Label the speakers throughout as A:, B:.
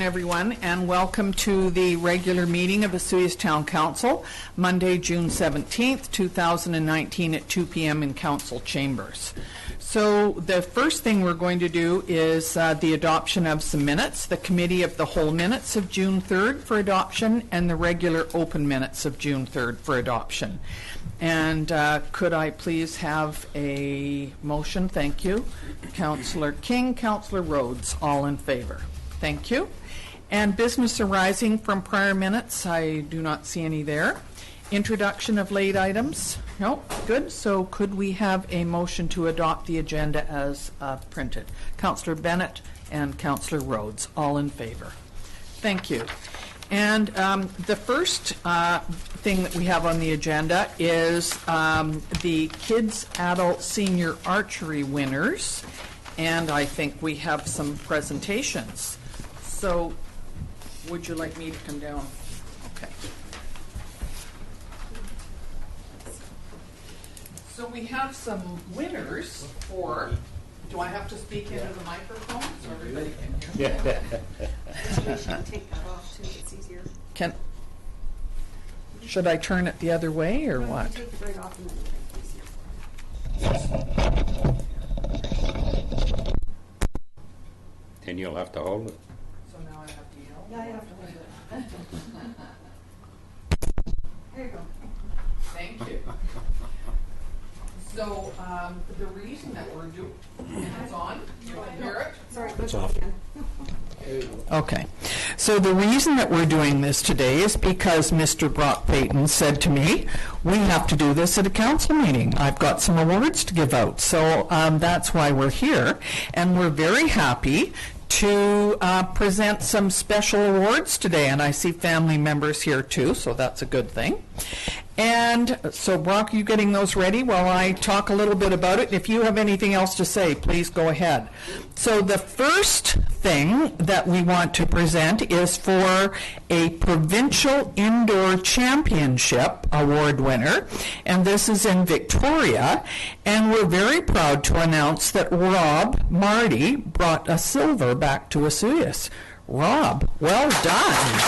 A: everyone, and welcome to the regular meeting of Osoyoos Town Council, Monday, June 17th, 2019 at 2 p.m. in Council Chambers. So the first thing we're going to do is the adoption of some minutes, the Committee of the Whole minutes of June 3rd for adoption, and the regular open minutes of June 3rd for adoption. And could I please have a motion? Thank you. Councillor King, Councillor Rhodes, all in favor. Thank you. And business arising from prior minutes, I do not see any there. Introduction of late items? No, good. So could we have a motion to adopt the agenda as printed? Councillor Bennett and Councillor Rhodes, all in favor. Thank you. And the first thing that we have on the agenda is the Kids, Adult, Senior Archery winners. And I think we have some presentations. So would you like me to come down? Okay. So we have some winners for, do I have to speak into the microphone so everybody can hear?
B: Yeah.
C: You should take that off too, it's easier.
A: Should I turn it the other way or
C: No,
A: what?
C: you take the braid off and then it's easier.
B: Then you'll have to hold it.
A: So now I have to yell?
C: Yeah, you have to hold it. There you go.
A: Thank you. So the reason that we're doing, it's on, you can hear it?
C: Sorry,
B: It's
C: go
B: off.
C: again.
A: Okay. So the reason that we're doing this today is because Mr. Brock Payton said to me, we have to do this at a council meeting. I've got some awards to give out. So that's why we're here. And we're very happy to present some special awards today. And I see family members here too, so that's a good thing. And so, Brock, are you getting those ready while I talk a little bit about it? If you have anything else to say, please go ahead. So the first thing that we want to present is for a Provincial Indoor Championship award winner, and this is in Victoria. And we're very proud to announce that Rob Marty brought a silver back to Osoyoos. Rob, well done.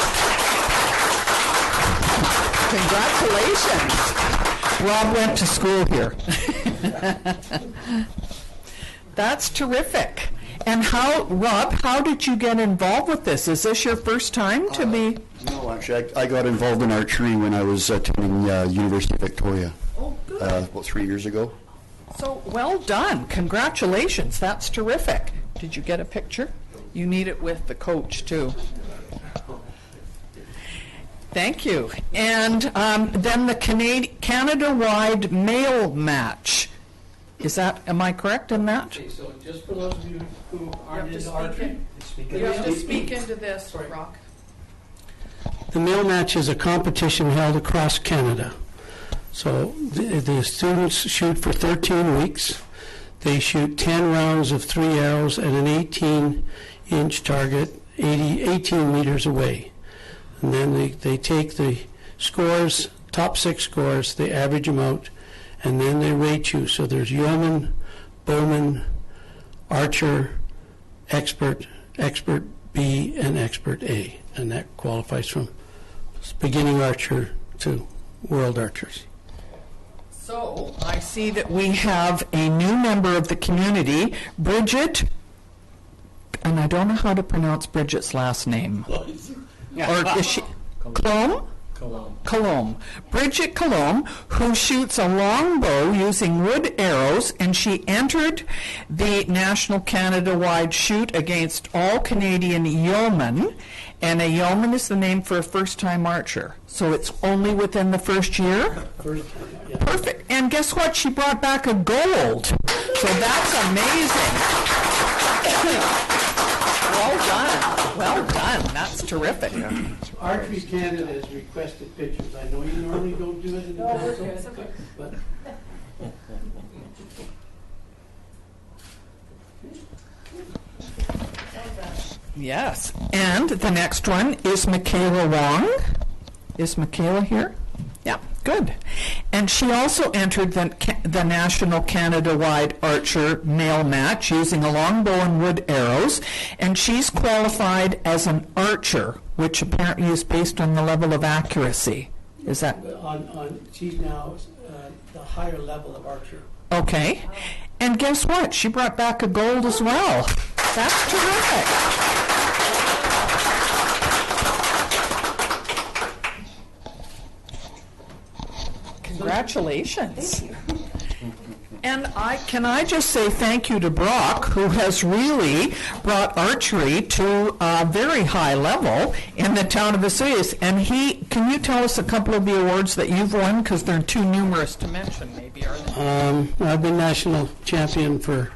A: Congratulations. Rob went to school here. That's terrific. And Rob, how did you get involved with this? Is this your first time to be?
D: No, actually, I got involved in archery when I was attending University of Victoria.
A: Oh, good.
D: About 3 years ago.
A: So, well done. Congratulations. That's terrific. Did you get a picture? You need it with the coach, too. Thank you. And then the Canada-wide male match. Am I correct in that?
E: Okay, so just for those of you who aren't into archery,
A: You have to speak into this, Rock.
E: the male match is a competition held across Canada. So the students shoot for 13 weeks. They shoot 10 rounds of 3 arrows at an 18-inch target, 18 meters away. And then they take the scores, top 6 scores, they average them out, and then they rate you. So there's yeoman, bowman, archer, expert, expert B, and expert A. And that qualifies from beginning archer to world archers.
A: So I see that we have a new member of the community, Bridget, and I don't know how to pronounce Bridget's last name. Or is she Colombe? Colombe. Bridget Colombe, who shoots a long bow using wood arrows, and she entered the National Canada-wide shoot against all Canadian yeomen, and a yeoman is the name for a first-time archer. So it's only within the first year? Perfect. And guess what? She brought back a gold. So that's amazing. Well done. Well done. That's terrific.
E: Archery Canada has requested pictures. I know you normally don't do it in the council, but
A: Yes. And the next one is Michaela Wong. Is Michaela here? Yeah. Good. And she also entered the National Canada-wide Archer male match using a longbow and wood arrows, and she's qualified as an archer, which apparently is based on the level of accuracy. Is that
E: She's now the higher level of archer.
A: okay? And guess what? She brought back a gold as well. That's terrific. Congratulations.
C: Thank you.
A: And can I just say thank you to Brock, who has really brought archery to a very high level in the town of Vesuvius. And can you tell us a couple of the awards that you've won? Because they're too numerous to mention, maybe, are they?
E: I've been national champion for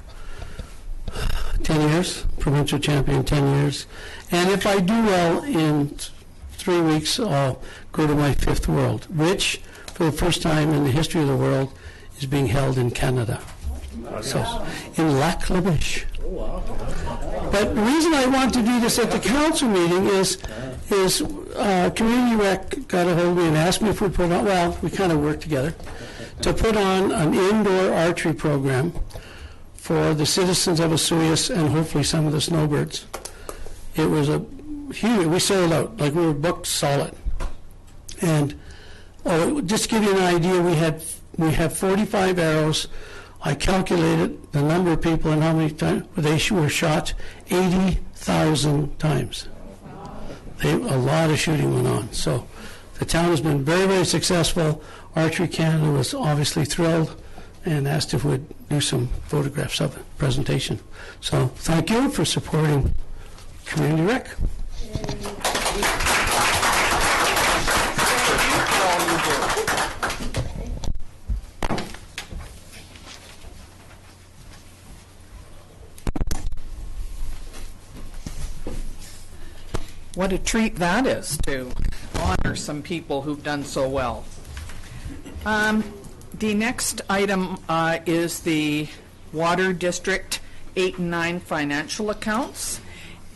E: 10 years, provincial champion 10 years. And if I do well in 3 weeks, I'll go to my 5th world, which, for the first time in the history of the world, is being held in Canada. So, in Lac La Biche. But the reason I want to do this at the council meeting is Community Rec got a hold of me and asked me if we put on, well, we kind of worked together, to put on an indoor archery program for the citizens of Vesuvius and hopefully some of the snowbirds. It was a huge, we sold out, like we were booked solid. And just to give you an idea, we have 45 arrows. I calculated the number of people and how many times they were shot 80,000 times. A lot of shooting went on. So the town has been very, very successful. Archery Canada was obviously thrilled and asked if we'd do some photographs of the presentation. So thank you for supporting Community Rec.
A: What a treat that is to honor some people who've done so well. The next item is the Water District 8 and 9 financial accounts.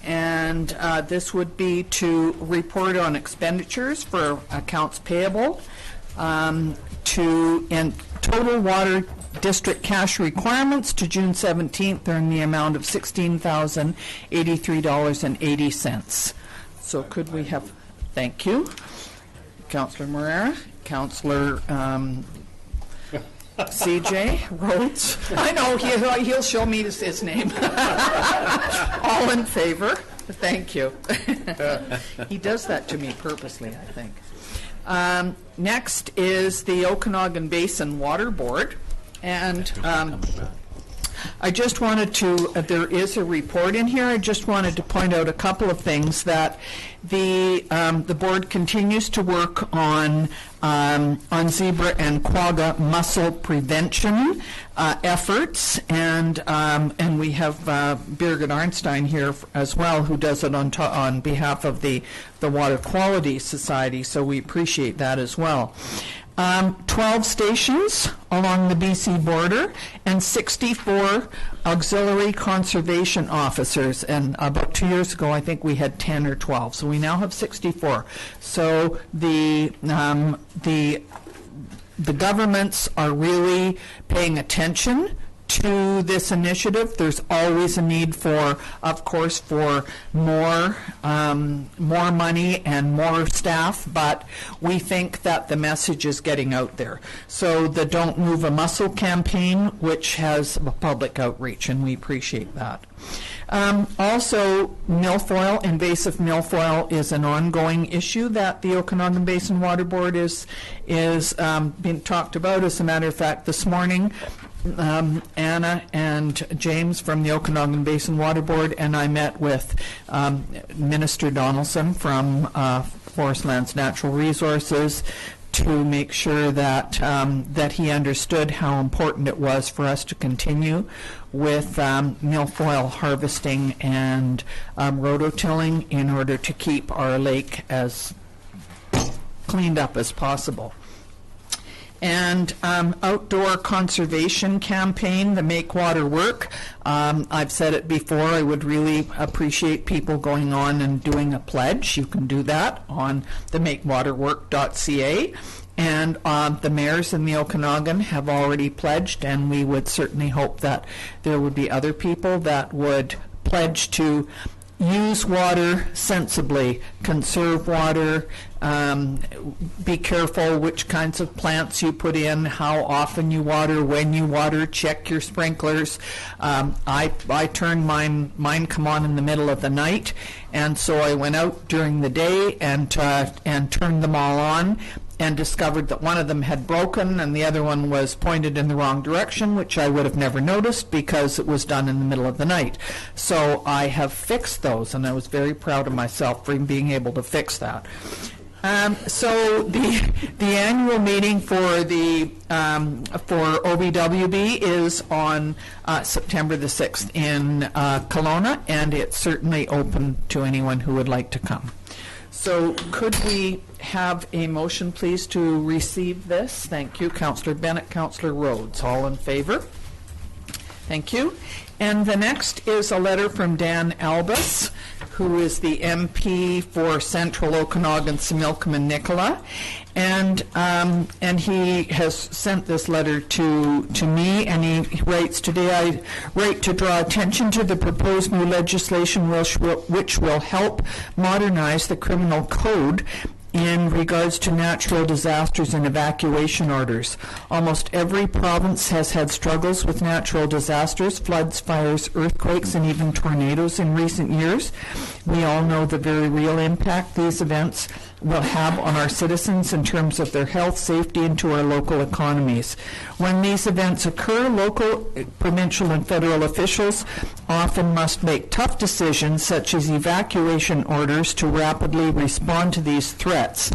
A: And this would be to report on expenditures for accounts payable, and total water district cash requirements to June 17th are in the amount of $16,083.80. So could we have, thank you, Councillor Moreira, Councillor CJ Rhodes. I know, he'll show me his name. All in favor? Thank you. He does that to me purposely, I think. Next is the Okanagan Basin Water Board. And I just wanted to, there is a report in here. I just wanted to point out a couple of things that the board continues to work on zebra and quagga mussel prevention efforts, and we have Birgit Arnstein here as well, who does it on behalf of the Water Quality Society. So we appreciate that as well. 12 stations along the BC border and 64 auxiliary conservation officers. And about 2 years ago, I think we had 10 or 12. So we now have 64. So the governments are really paying attention to this initiative. There's always a need for, of course, for more money and more staff, but we think that the message is getting out there. So the Don't Move a Mussel campaign, which has public outreach, and we appreciate that. Also, milfoil, invasive milfoil, is an ongoing issue that the Okanagan Basin Water Board is being talked about. As a matter of fact, this morning, Anna and James from the Okanagan Basin Water Board and I met with Minister Donaldson from Forest Lands Natural Resources to make sure that that he understood how important it was for us to continue with milfoil harvesting and rototilling in order to keep our lake as cleaned up as possible. And outdoor conservation campaign, the Make Water Work. I've said it before, I would really appreciate people going on and doing a pledge. You can do that on the makewaterwork.ca. And the mayors in the Okanagan have already pledged, and we would certainly hope that there would be other people that would pledge to use water sensibly, conserve water, be careful which kinds of plants you put in, how often you water, when you water, check your sprinklers. I turned mine come on in the middle of the night, and so I went out during the day and turned them all on, and discovered that one of them had broken and the other one was pointed in the wrong direction, which I would have never noticed because it was done in the middle of the night. So I have fixed those, and I was very proud of myself for being able to fix that. So the annual meeting for OBWB is on September the 6th in Kelowna, and it's certainly open to anyone who would like to come. So could we have a motion, please, to receive this? Thank you. Councillor Bennett, Councillor Rhodes. All in favor? Thank you. And the next is a letter from Dan Albas, who is the MP for Central Okanagan, Similkameen, Nicola. And he has sent this letter to me, and he writes, "Today I write to draw attention to the proposed new legislation which will help modernize the criminal code in regards to natural disasters and evacuation orders. Almost every province has had struggles with natural disasters, floods, fires, earthquakes, and even tornadoes in recent years. We all know the very real impact these events will have on our citizens in terms of their health, safety, and to our local economies. When these events occur, local, provincial, and federal officials often must make tough decisions, such as evacuation orders, to rapidly respond to these threats.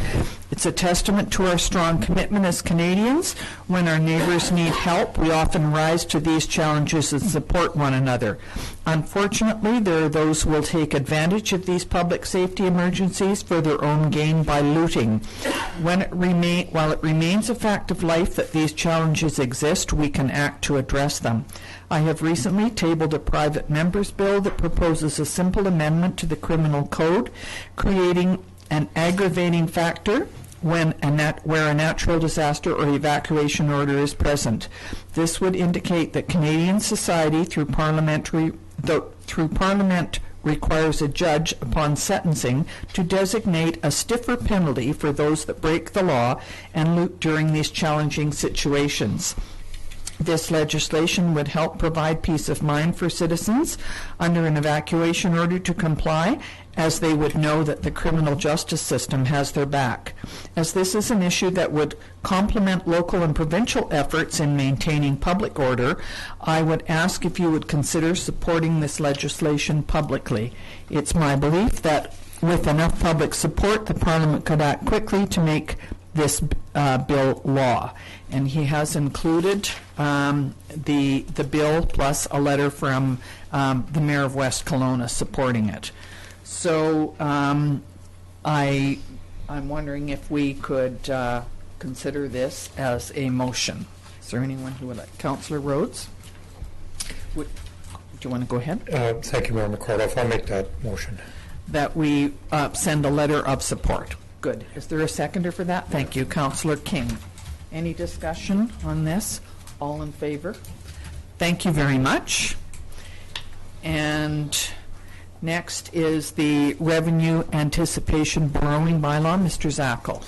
A: It's a testament to our strong commitment as Canadians. When our neighbors need help, we often rise to these challenges and support one another. Unfortunately, there are those who will take advantage of these public safety emergencies for their own gain by looting. While it remains a fact of life that these challenges exist, we can act to address them. I have recently tabled a private member's bill that proposes a simple amendment to the criminal code, creating an aggravating factor where a natural disaster or evacuation order is present. This would indicate that Canadian society, through Parliament, requires a judge upon sentencing to designate a stiffer penalty for those that break the law and loot during these challenging situations. This legislation would help provide peace of mind for citizens under an evacuation order to comply, as they would know that the criminal justice system has their back. As this is an issue that would complement local and provincial efforts in maintaining public order, I would ask if you would consider supporting this legislation publicly. It's my belief that with enough public support, the Parliament could act quickly to make this bill law. And he has included the bill plus a letter from the Mayor of West Kelowna supporting it. So I'm wondering if we could consider this as a motion. Is there anyone who would like? Councillor Rhodes? Do you want to go ahead?
F: Thank you, Mayor McCardoff. I'll make that motion.
A: That we send a letter of support. Good. Is there a seconder for that? Thank you. Councillor King. Any discussion on this? All in favor? Thank you very much. And next is the Revenue Anticipation Borrowing Bylaw. Mr. Zackel.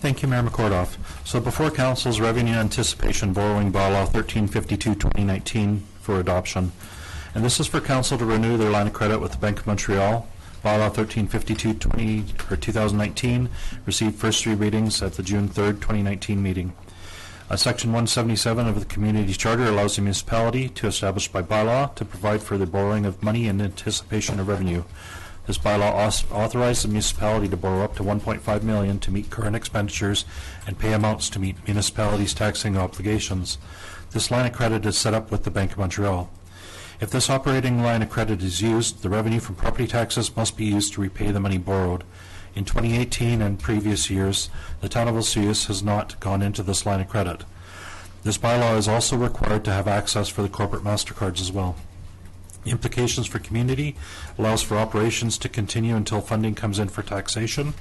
G: Thank you, Mayor McCordoff. So before Council's Revenue Anticipation Borrowing Bylaw 1352-2019 for adoption. And this is for Council to renew their line of credit with the Bank of Montreal. Bylaw 1352-2019 received first three readings at the June 3rd, 2019 meeting. Section 177 of the Community Charter allows the municipality to establish by bylaw to provide for the borrowing of money in anticipation of revenue. This bylaw authorizes the municipality to borrow up to $1.5 million to meet current expenditures and pay amounts to meet municipalities' taxing obligations. This line of credit is set up with the Bank of Montreal. If this operating line of credit is used, the revenue from property taxes must be used to repay the money borrowed. In 2018 and previous years, the town of Osoyoos has not gone into this line of credit. This bylaw is also required to have access for the corporate MasterCards as well. Implications for community: allows for operations to continue until funding comes in for taxation.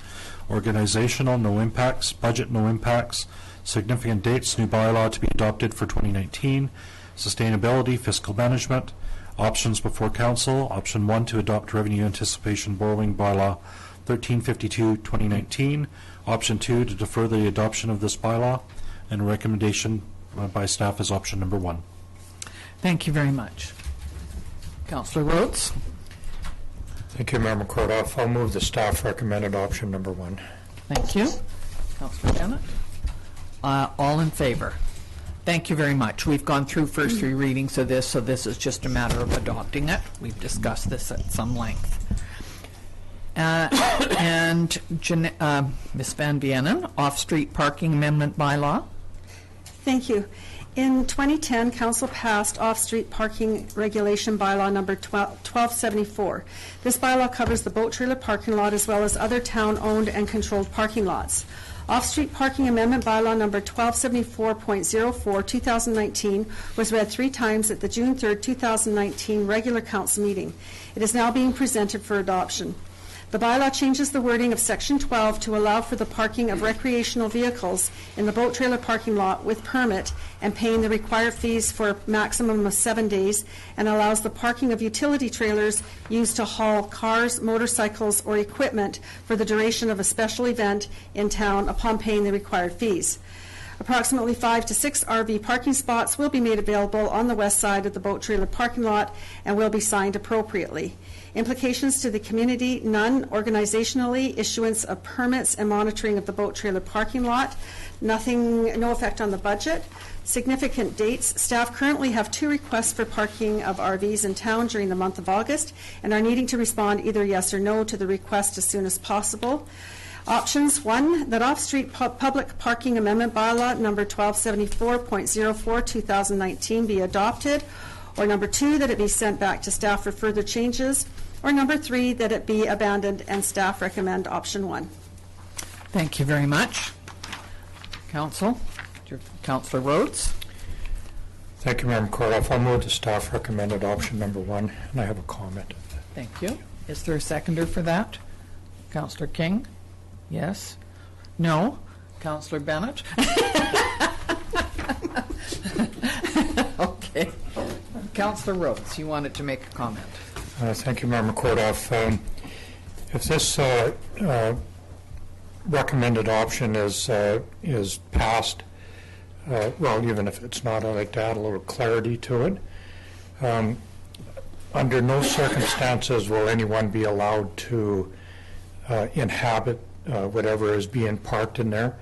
G: Organizational, no impacts. Budget, no impacts. Significant dates: new bylaw to be adopted for 2019. Sustainability, fiscal management. Options before council: option 1 to adopt revenue anticipation borrowing bylaw 1352-2019. Option 2 to defer the adoption of this bylaw, and a recommendation by staff is option number 1.
A: Thank you very much. Councillor Rhodes?
F: Thank you, Mayor McCordoff. I'll move the staff recommended option number 1.
A: Thank you. Councillor Bennett? All in favor? Thank you very much. We've gone through first 3 readings of this, so this is just a matter of adopting it. We've discussed this at some length. And Ms. Van Vienen, off-street parking amendment bylaw.
C: Thank you. In 2010, Council passed off-street parking regulation bylaw number 1274. This bylaw covers the boat trailer parking lot as well as other town-owned and controlled parking lots. Off-street parking amendment bylaw number 1274.04, 2019 was read 3 times at the June 3rd, 2019 regular council meeting. It is now being presented for adoption. The bylaw changes the wording of Section 12 to allow for the parking of recreational vehicles in the boat trailer parking lot with permit and paying the required fees for a maximum of 7 days, and allows the parking of utility trailers used to haul cars, motorcycles, or equipment for the duration of a special event in town upon paying the required fees. Approximately 5 to 6 RV parking spots will be made available on the west side of the boat trailer parking lot and will be signed appropriately. Implications to the community: none. Organizationally, issuance of permits and monitoring of the boat trailer parking lot. Nothing, no effect on the budget. Significant dates: staff currently have 2 requests for parking of RVs in town during the month of August and are needing to respond either yes or no to the request as soon as possible. Options: 1, that off-street public parking amendment bylaw number 1274.04, 2019 be adopted, or number 2, that it be sent back to staff for further changes, or number 3, that it be abandoned and staff recommend option 1.
A: Thank you very much. Council, Councillor Rhodes?
F: Thank you, Mayor McCordoff. I'll move the staff recommended option number 1, and I have a comment.
A: Thank you. Is there a seconder for that? Councillor King? Yes? No? Councillor Bennett? Okay. Councillor Rhodes, you wanted to make a comment.
F: Thank you, Mayor McCordoff. If this recommended option is passed, well, even if it's not, I'd like to add a little clarity to it. Under no circumstances will anyone be allowed to inhabit whatever is being parked in there.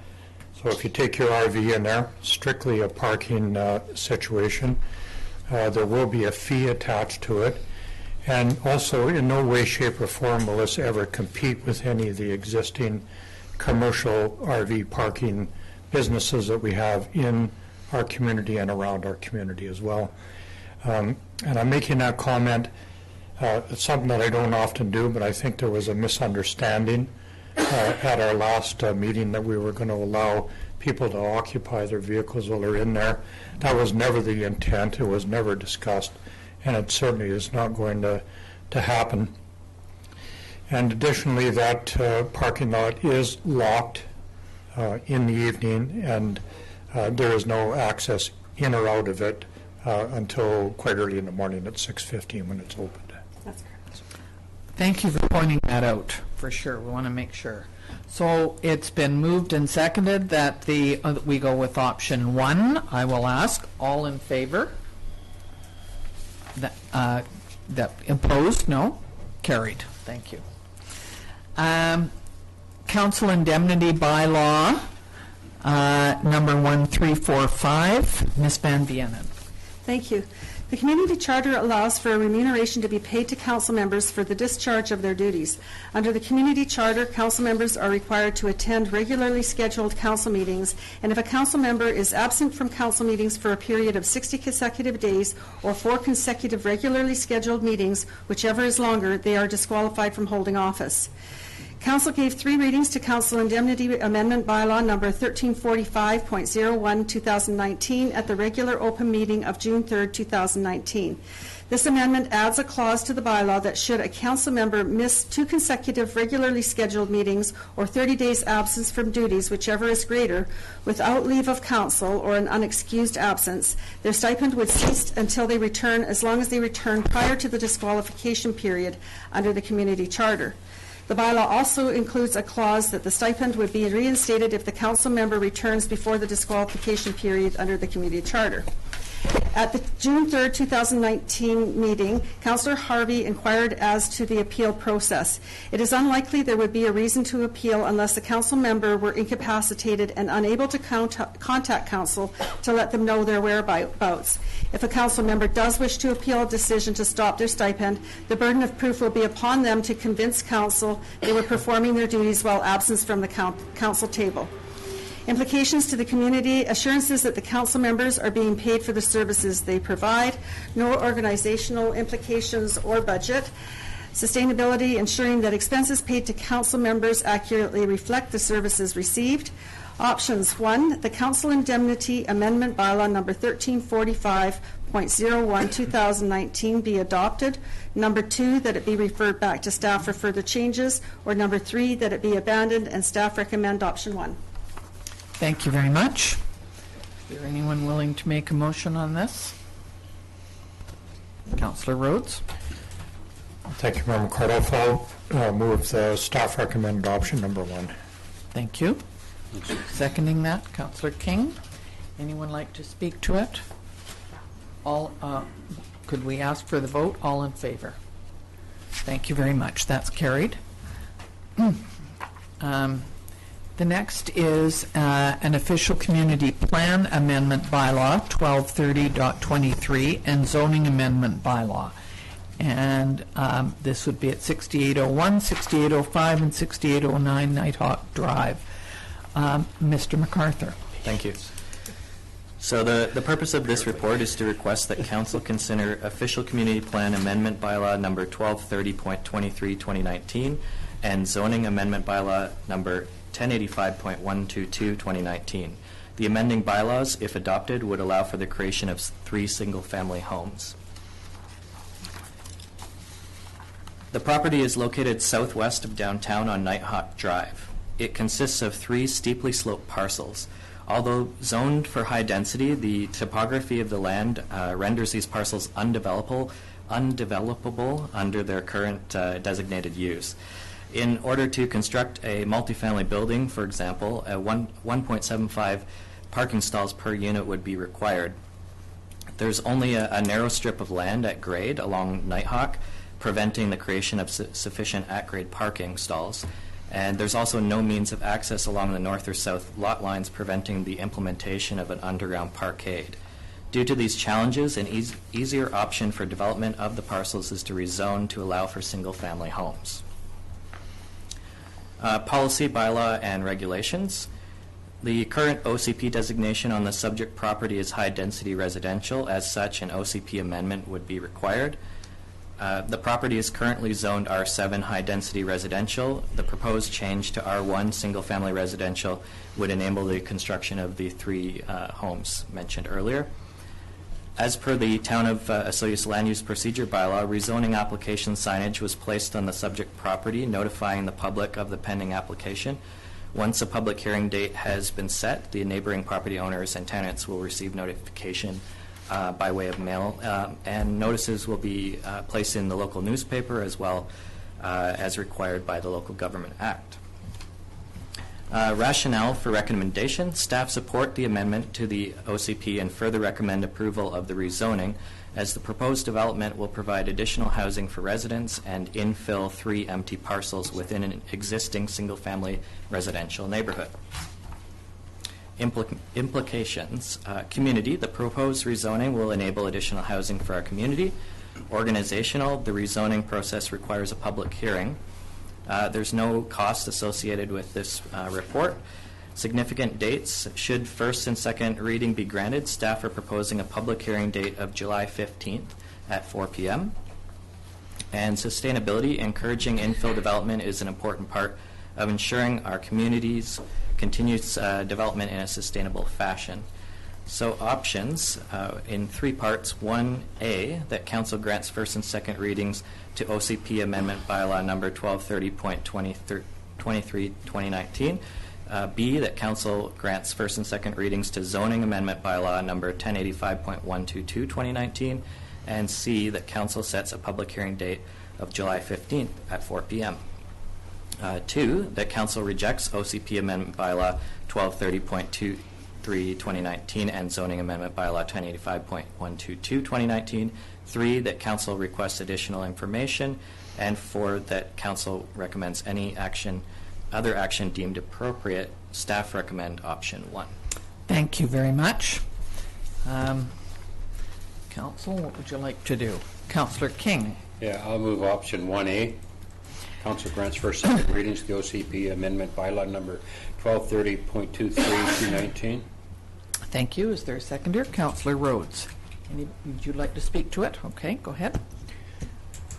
F: So if you take your RV in there, strictly a parking situation, there will be a fee attached to it. And also, in no way, shape, or form will this ever compete with any of the existing commercial RV parking businesses that we have in our community and around our community as well. And I'm making that comment, it's something that I don't often do, but I think there was a misunderstanding at our last meeting that we were going to allow people to occupy their vehicles while they're in there. That was never the intent. It was never discussed, and it certainly is not going to happen. And additionally, that parking lot is locked in the evening, and there is no access in or out of it until quite early in the morning at 6:15 when it's opened.
C: That's correct.
A: Thank you for pointing that out, for sure. We want to make sure. So it's been moved and seconded that we go with option 1. I will ask, all in favor? That opposed? No? Carried. Thank you. Council Indemnity Bylaw number 1345. Ms. Van Vienen.
C: Thank you. The community charter allows for a remuneration to be paid to council members for the discharge of their duties. Under the community charter, council members are required to attend regularly scheduled council meetings, and if a council member is absent from council meetings for a period of 60 consecutive days or 4 consecutive regularly scheduled meetings, whichever is longer, they are disqualified from holding office. Council gave 3 readings to Council Indemnity Amendment Bylaw number 1345.01, 2019 at the regular open meeting of June 3rd, 2019. This amendment adds a clause to the bylaw that should a council member miss 2 consecutive regularly scheduled meetings or 30 days absence from duties, whichever is greater, without leave of council or an unexcused absence, their stipend would cease until they return, as long as they return prior to the disqualification period under the community charter. The bylaw also includes a clause that the stipend would be reinstated if the council member returns before the disqualification period under the community charter. At the June 3rd, 2019 meeting, Councillor Harvey inquired as to the appeal process. It is unlikely there would be a reason to appeal unless a council member were incapacitated and unable to contact council to let them know their whereabouts. If a council member does wish to appeal a decision to stop their stipend, the burden of proof will be upon them to convince council they were performing their duties while absent from the council table. Implications to the community: assurances that the council members are being paid for the services they provide, no organizational implications or budget. Sustainability: ensuring that expenses paid to council members accurately reflect the services received. Options: 1, the Council Indemnity Amendment Bylaw number 1345.01, 2019 be adopted. Number 2, that it be referred back to staff for further changes. Or number 3, that it be abandoned, and staff recommend option 1.
A: Thank you very much. Is there anyone willing to make a motion on this? Councillor Rhodes.
F: Thank you, Member Cardolfo. Move the staff recommend adoption number 1.
A: Thank you. Seconding that, Councillor King. Anyone like to speak to it? All. Could we ask for the vote? All in favor? Thank you very much. That's carried. The next is an official community plan amendment bylaw, 1230.23, and zoning amendment bylaw. And this would be at 6801, 6805, and 6809 Nighthawk Drive. Mr. MacArthur.
H: Thank you. So the purpose of this report is to request that Council consider official community plan amendment bylaw number 1230.23, 2019, and zoning amendment bylaw number 1085.122, 2019. The amending bylaws, if adopted, would allow for the creation of 3 single-family homes. The property is located southwest of downtown on Nighthawk Drive. It consists of 3 steeply sloped parcels. Although zoned for high density, the topography of the land renders these parcels undevelopable under their current designated use. In order to construct a multifamily building, for example, 1.75 parking stalls per unit would be required. There's only a narrow strip of land at grade along Nighthawk, preventing the creation of sufficient at-grade parking stalls. And there's also no means of access along the north or south lot lines, preventing the implementation of an underground parkade. Due to these challenges, an easier option for development of the parcels is to rezone to allow for single-family homes. Policy, bylaw, and regulations. The current OCP designation on the subject property is high-density residential. As such, an OCP amendment would be required. The property is currently zoned R7 high-density residential. The proposed change to R1 single-family residential would enable the construction of the 3 homes mentioned earlier. As per the Town of Osoyoos Land Use Procedure Bylaw, rezoning application signage was placed on the subject property, notifying the public of the pending application. Once a public hearing date has been set, the neighboring property owners and tenants will receive notification by way of mail, and notices will be placed in the local newspaper as well as required by the Local Government Act. Rationale for recommendation: staff support the amendment to the OCP and further recommend approval of the rezoning, as the proposed development will provide additional housing for residents and infill 3 empty parcels within an existing single-family residential neighborhood. Implications. Community: the proposed rezoning will enable additional housing for our community. Organizational: the rezoning process requires a public hearing. There's no cost associated with this report. Significant dates: should first and second reading be granted, staff are proposing a public hearing date of July 15th at 4 p.m. And sustainability, encouraging infill development is an important part of ensuring our community's continuous development in a sustainable fashion. So options in 3 parts. 1A, that Council grants first and second readings to OCP Amendment Bylaw number 1230.23, 2019. B, that Council grants first and second readings to Zoning Amendment Bylaw number 1085.122, 2019. And C, that Council sets a public hearing date of July 15th at 4 p.m. 2, that Council rejects OCP Amendment Bylaw 1230.23, 2019 and Zoning Amendment Bylaw 1085.122, 2019. 3, that Council requests additional information. And 4, that Council recommends any other action deemed appropriate. Staff recommend option 1.
A: Thank you very much. Council, what would you like to do? Councillor King.
B: Yeah, I'll move option 1A. Council grants first second readings to the OCP Amendment Bylaw number 1230.23, 2019.
A: Thank you. Is there a seconder? Councillor Rhodes. Would you like to speak to it? Okay, go ahead.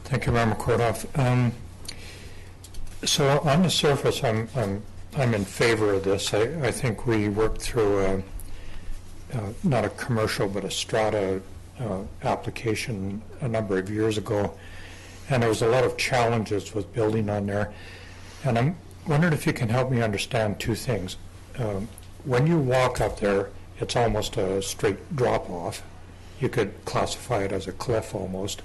F: Thank you, Member Kordoff. So on the surface, I'm in favor of this. I think we worked through not a commercial but a strata application a number of years ago, and there was a lot of challenges with building on there. And I'm wondering if you can help me understand 2 things. When you walk up there, it's almost a straight drop off. You could classify it as a cliff almost,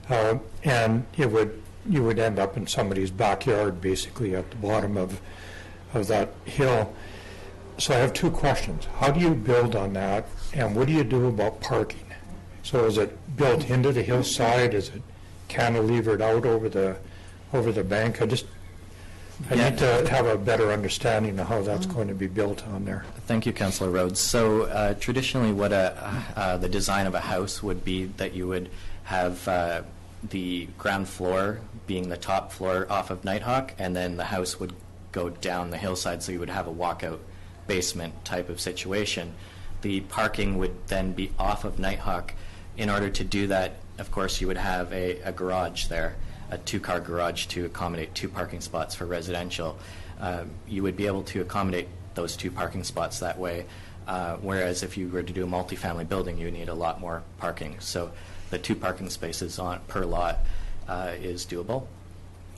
F: and you would end up in somebody's backyard, basically at the bottom of that hill. So I have 2 questions. How do you build on that, and what do you do about parking? So is it built into the hillside? Is it cantilevered out over the bank? I need to have a better understanding of how that's going to be built on there.
H: Thank you, Councillor Rhodes. So traditionally what the design of a house would be that you would have the ground floor being the top floor off of Nighthawk, and then the house would go down the hillside, so you would have a walkout basement type of situation. The parking would then be off of Nighthawk. In order to do that, of course, you would have a garage there, a 2-car garage to accommodate 2 parking spots for residential. You would be able to accommodate those 2 parking spots that way, whereas if you were to do a multifamily building, you need a lot more parking. So the 2 parking spaces per lot is doable.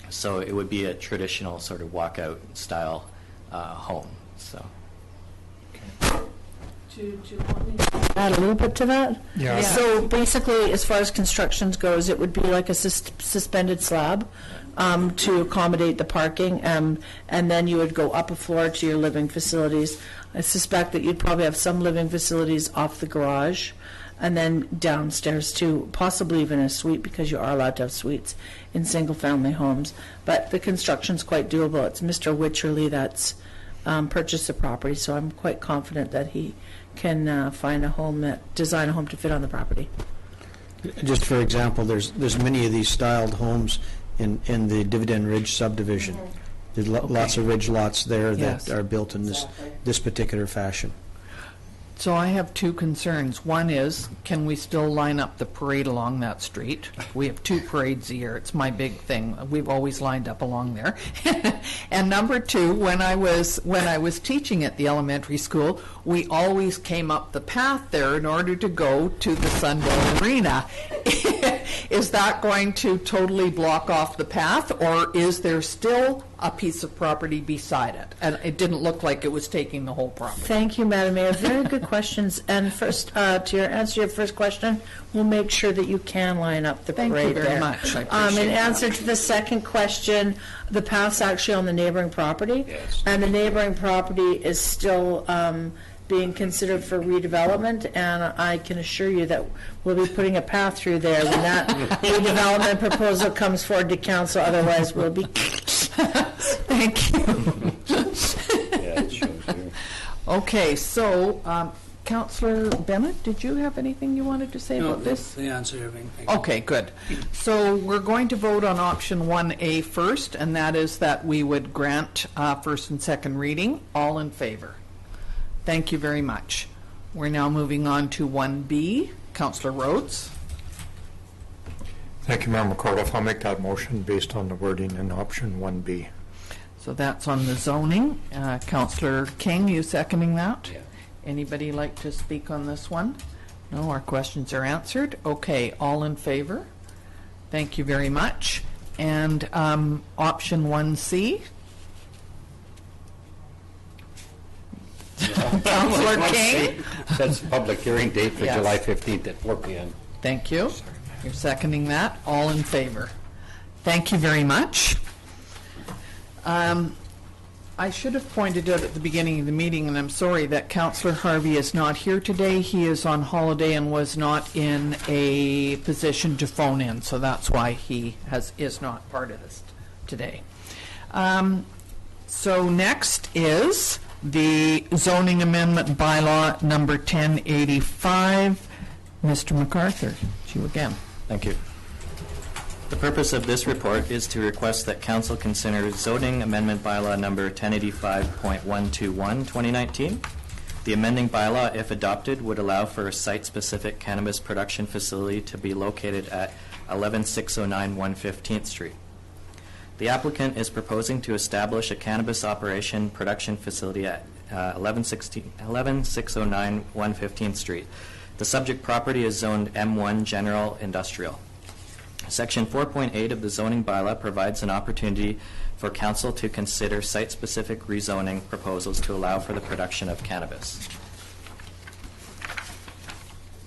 H: So it would be a traditional sort of walkout style home. So.
I: Do you want me to add a little bit to that?
F: Yeah.
I: So basically, as far as constructions goes, it would be like a suspended slab to accommodate the parking, and then you would go up a floor to your living facilities. I suspect that you'd probably have some living facilities off the garage, and then downstairs too, possibly even a suite, because you are allowed to have suites in single-family homes. But the construction's quite doable. It's Mr. Witcherly that's purchased the property, so I'm quite confident that he can design a home to fit on the property.
J: Just for example, there's many of these styled homes in the Dividend Ridge subdivision. There's lots of ridge lots there that are built in this particular fashion.
A: So I have 2 concerns. One is, can we still line up the parade along that street? We have 2 parades a year. It's my big thing. We've always lined up along there. And number 2, when I was teaching at the elementary school, we always came up the path there in order to go to the Sunbelt Arena. Is that going to totally block off the path, or is there still a piece of property beside it? And it didn't look like it was taking the whole property.
I: Thank you, Madam Mayor. Very good questions. And first, to answer your first question, we'll make sure that you can line up the parade there.
A: Thank you very much. I appreciate
I: in answer to the second question, the path's actually on the neighboring property.
B: Yes.
I: And the neighboring property is still being considered for redevelopment, and I can assure you that we'll be putting a path through there when that redevelopment proposal comes forward to council. Otherwise, we'll be...
A: Thank you.
B: Yeah, it shows you.
A: Okay, so Councillor Bennett, did you have anything you wanted to say about this?
K: They answered everything. Thank you.
A: Okay, good. So we're going to vote on option 1A first, and that is that we would grant first and second reading. All in favor? Thank you very much. We're now moving on to 1B. Councillor Rhodes.
F: Thank you, Member McAuliffe. I'll make that motion based on the wording in option 1B.
A: So that's on the zoning. Councillor King, you seconding that?
B: Yeah.
A: Anybody like to speak on this one? No, our questions are answered. Okay, all in favor? Thank you very much. And option 1C? Councillor King?
B: That's public hearing date for
A: Yes.
B: July 15th at 4 p.m.
A: Thank you. You're seconding that. All in favor? Thank you very much. I should have pointed out at the beginning of the meeting, and I'm sorry that Councillor Harvey is not here today. He is on holiday and was not in a position to phone in, so that's why he is not part of this today. So next is the zoning amendment bylaw number 1085. Mr. MacArthur, it's you again.
H: Thank you. The purpose of this report is to request that Council consider zoning amendment bylaw number 1085.121, 2019. The amending bylaw, if adopted, would allow for a site-specific cannabis production facility to be located at 11609 115th Street. The applicant is proposing to establish a cannabis operation production facility at 11609 115th Street. The subject property is zoned M1 General Industrial. Section 4.8 of the zoning bylaw provides an opportunity for council to consider site-specific rezoning proposals to allow for the production of cannabis.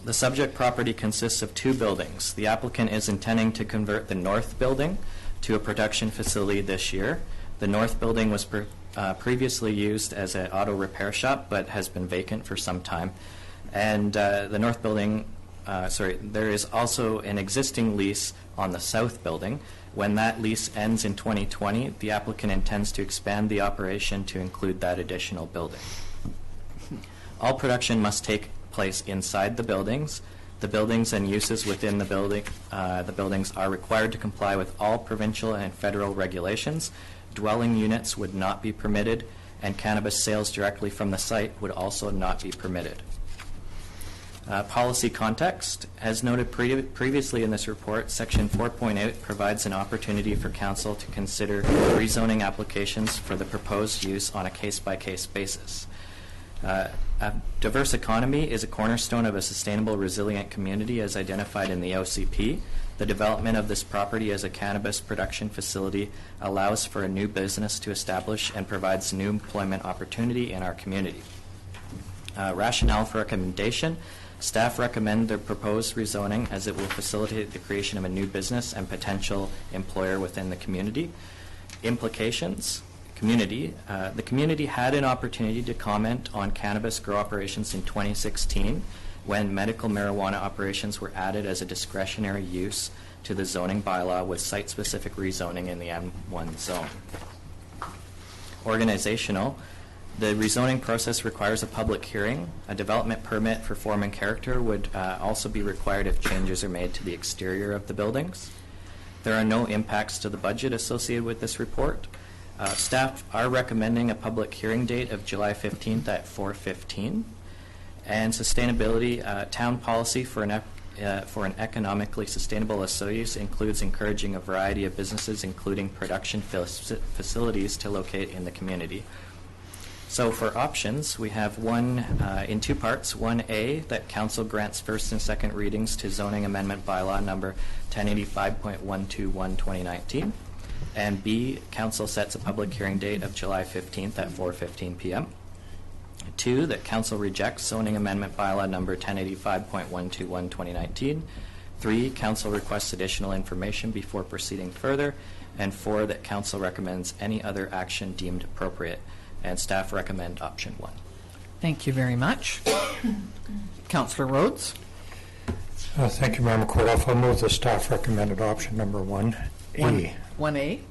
H: The subject property consists of 2 buildings. The applicant is intending to convert the north building to a production facility this year. The north building was previously used as an auto repair shop but has been vacant for some time. And the north building, there is also an existing lease on the south building. When that lease ends in 2020, the applicant intends to expand the operation to include that additional building. All production must take place inside the buildings. The buildings and uses within the buildings are required to comply with all provincial and federal regulations. Dwelling units would not be permitted, and cannabis sales directly from the site would also not be permitted. Policy context. As noted previously in this report, Section 4.8 provides an opportunity for Council to consider rezoning applications for the proposed use on a case-by-case basis. A diverse economy is a cornerstone of a sustainable, resilient community as identified in the OCP. The development of this property as a cannabis production facility allows for a new business to establish and provides new employment opportunity in our community. Rationale for recommendation. Staff recommend the proposed rezoning as it will facilitate the creation of a new business and potential employer within the community. Implications. Community. The community had an opportunity to comment on cannabis grow operations in 2016 when medical marijuana operations were added as a discretionary use to the zoning bylaw with site-specific rezoning in the M1 zone. Organizational. The rezoning process requires a public hearing. A development permit for form and character would also be required if changes are made to the exterior of the buildings. There are no impacts to the budget associated with this report. Staff are recommending a public hearing date of July 15th at 4:15. And sustainability, town policy for an economically sustainable use includes encouraging a variety of businesses, including production facilities, to locate in the community. So for options, we have one in 2 parts. 1A, that Council grants first and second readings to zoning amendment bylaw number 1085.121 2019. And B, Council sets a public hearing date of July 15th at 4:15 p.m. 2, that Council rejects zoning amendment bylaw number 1085.121 2019. 3, Council requests additional information before proceeding further. And 4, that Council recommends any other action deemed appropriate. And staff recommend option 1.
A: Thank you very much. Councillor Rhodes?
F: Thank you, Member McAuliffe. I'll move the staff recommended option number 1A.
A: 1A?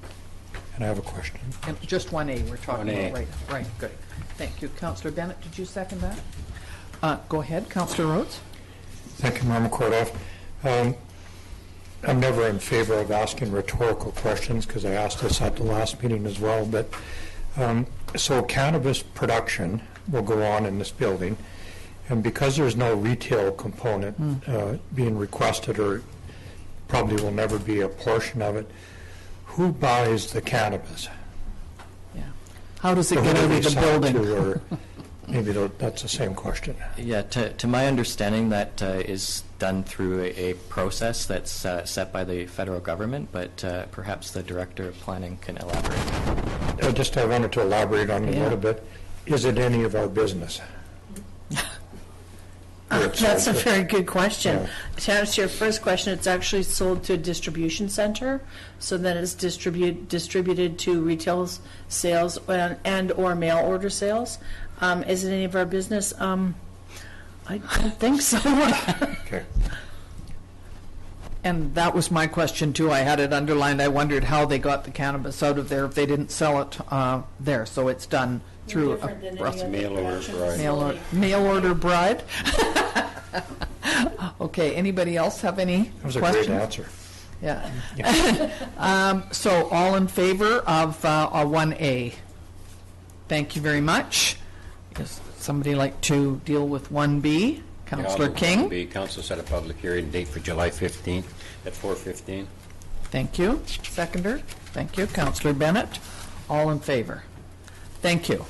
F: And I have a question.
A: And just 1A we're talking
B: 1A.
A: about, right, good. Thank you. Councillor Bennett, did you second that? Go ahead, Councillor Rhodes.
F: Thank you, Member McAuliffe. I'm never in favor of asking rhetorical questions because I asked this at the last meeting as well, but so cannabis production will go on in this building, and because there's no retail component being requested or probably will never be a portion of it. Who buys the cannabis?
A: Yeah. How does it
F: So
A: get
F: who
A: out
F: do
A: of
F: they
A: the
F: sell
A: building?
F: to, or maybe that's the same question.
H: Yeah, to my understanding, that is done through a process that's set by the federal government, but perhaps the Director of Planning can elaborate.
F: I wanted to elaborate on it a
A: Yeah.
F: little bit. Is it any of our business?
I: That's a very good question.
F: Yeah.
I: To answer your first question, it's actually sold to a distribution center, so then it's distributed to retail sales and or mail order sales. Is it any of our business? I don't think so.
F: Okay.
A: And that was my question too. I had it underlined. I wondered how they got the cannabis out of there if they didn't sell it there. So it's done through a mail order bride. Okay. Anybody else have any
F: That was a
A: questions?
F: great answer.
A: Yeah. So all in favor of 1A? Thank you very much. Does somebody like to deal with 1B? Councillor King?
B: The council set a public hearing date for July 15th at 4:15.
A: Thank you. Seconder? Thank you. Councillor Bennett? All in favor? Thank you.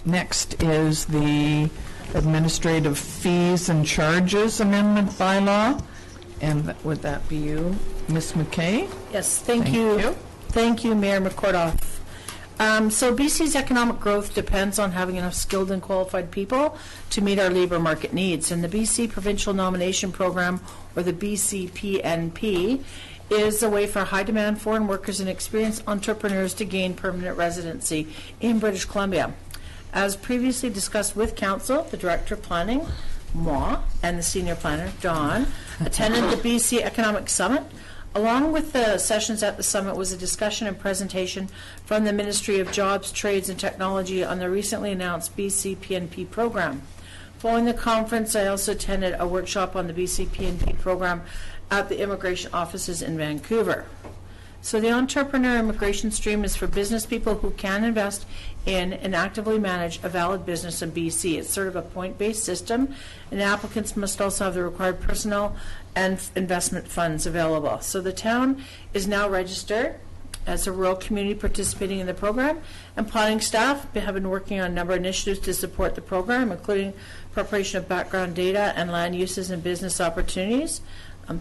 A: Next is the Administrative Fees and Charges Amendment Bylaw. And would that be you, Ms. McKay?
I: Yes, thank you. Thank you, Mayor McCordoff. So BC's economic growth depends on having enough skilled and qualified people to meet our labor market needs. And the BC Provincial Nomination Program, or the BCPNP, is a way for high-demand foreign workers and experienced entrepreneurs to gain permanent residency in British Columbia. As previously discussed with Council, the Director of Planning, moi, and the Senior Planner, Dawn, attended the BC Economic Summit. Along with the sessions at the summit was a discussion and presentation from the Ministry of Jobs, Trades and Technology on the recently announced BC PNP program. Following the conference, I also attended a workshop on the BC PNP program at the immigration offices in Vancouver. So the entrepreneur immigration stream is for business people who can invest in and actively manage a valid business in BC. It's sort of a point-based system, and applicants must also have the required personnel and investment funds available. So the town is now registered as a rural community participating in the program, and planning staff have been working on a number of initiatives to support the program, including preparation of background data and land uses and business opportunities.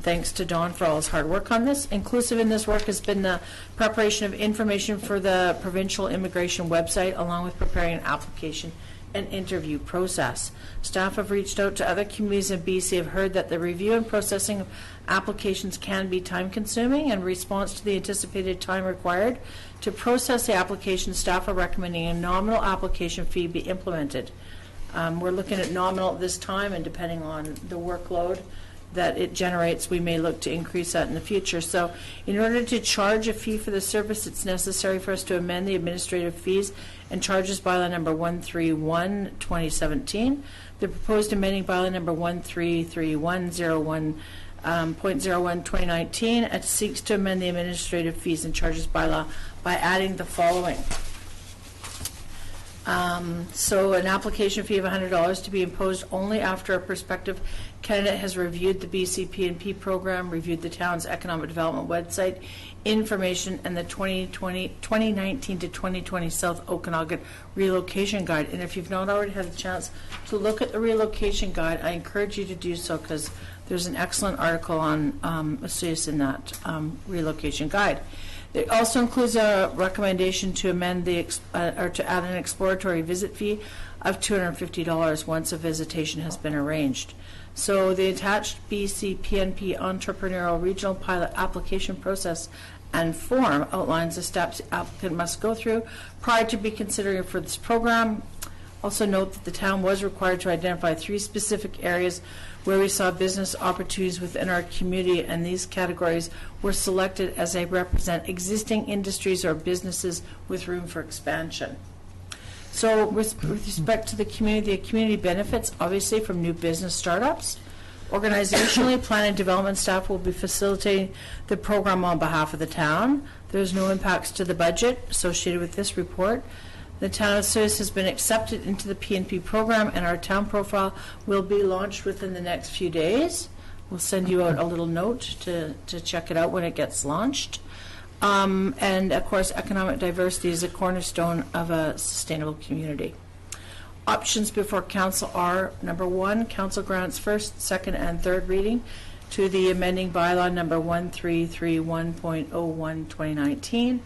I: Thanks to Don for all his hard work on this. Inclusive in this work has been the preparation of information for the provincial immigration website, along with preparing an application and interview process. Staff have reached out to other communities in BC, have heard that the review and processing of applications can be time-consuming. In response to the anticipated time required to process the application, staff are recommending a nominal application fee be implemented. We're looking at nominal at this time, and depending on the workload that it generates, we may look to increase that in the future. So in order to charge a fee for the service, it's necessary for us to amend the administrative fees and charges bylaw number 131/2017. The proposed amending bylaw number 133101.01/2019 it seeks to amend the administrative fees and charges bylaw by adding the following. So an application fee of $100 to be imposed only after a prospective candidate has reviewed the BC PNP program, reviewed the town's economic development website information, and the 2019 to 2020 South Okanagan relocation guide. And if you've not already had a chance to look at the relocation guide, I encourage you to do so, because there's an excellent article on Asuis in that relocation guide. It also includes a recommendation to amend or to add an exploratory visit fee of $250 once a visitation has been arranged. So the attached BC PNP Entrepreneurial Regional Pilot Application Process and Form outlines the steps the applicant must go through prior to be considering for this program. Also note that the town was required to identify 3 specific areas where we saw business opportunities within our community, and these categories were selected as they represent existing industries or businesses with room for expansion. So with respect to the community benefits obviously from new business startups. Organizationally, planning and development staff will be facilitating the program on behalf of the town. There's no impacts to the budget associated with this report. The town of Suez has been accepted into the PNP program, and our town profile will be launched within the next few days. We'll send you out a little note to check it out when it gets launched. And of course, economic diversity is a cornerstone of a sustainable community. Options before council are, number 1, council grants first, second, and third reading to the amending bylaw number 1331.01 2019.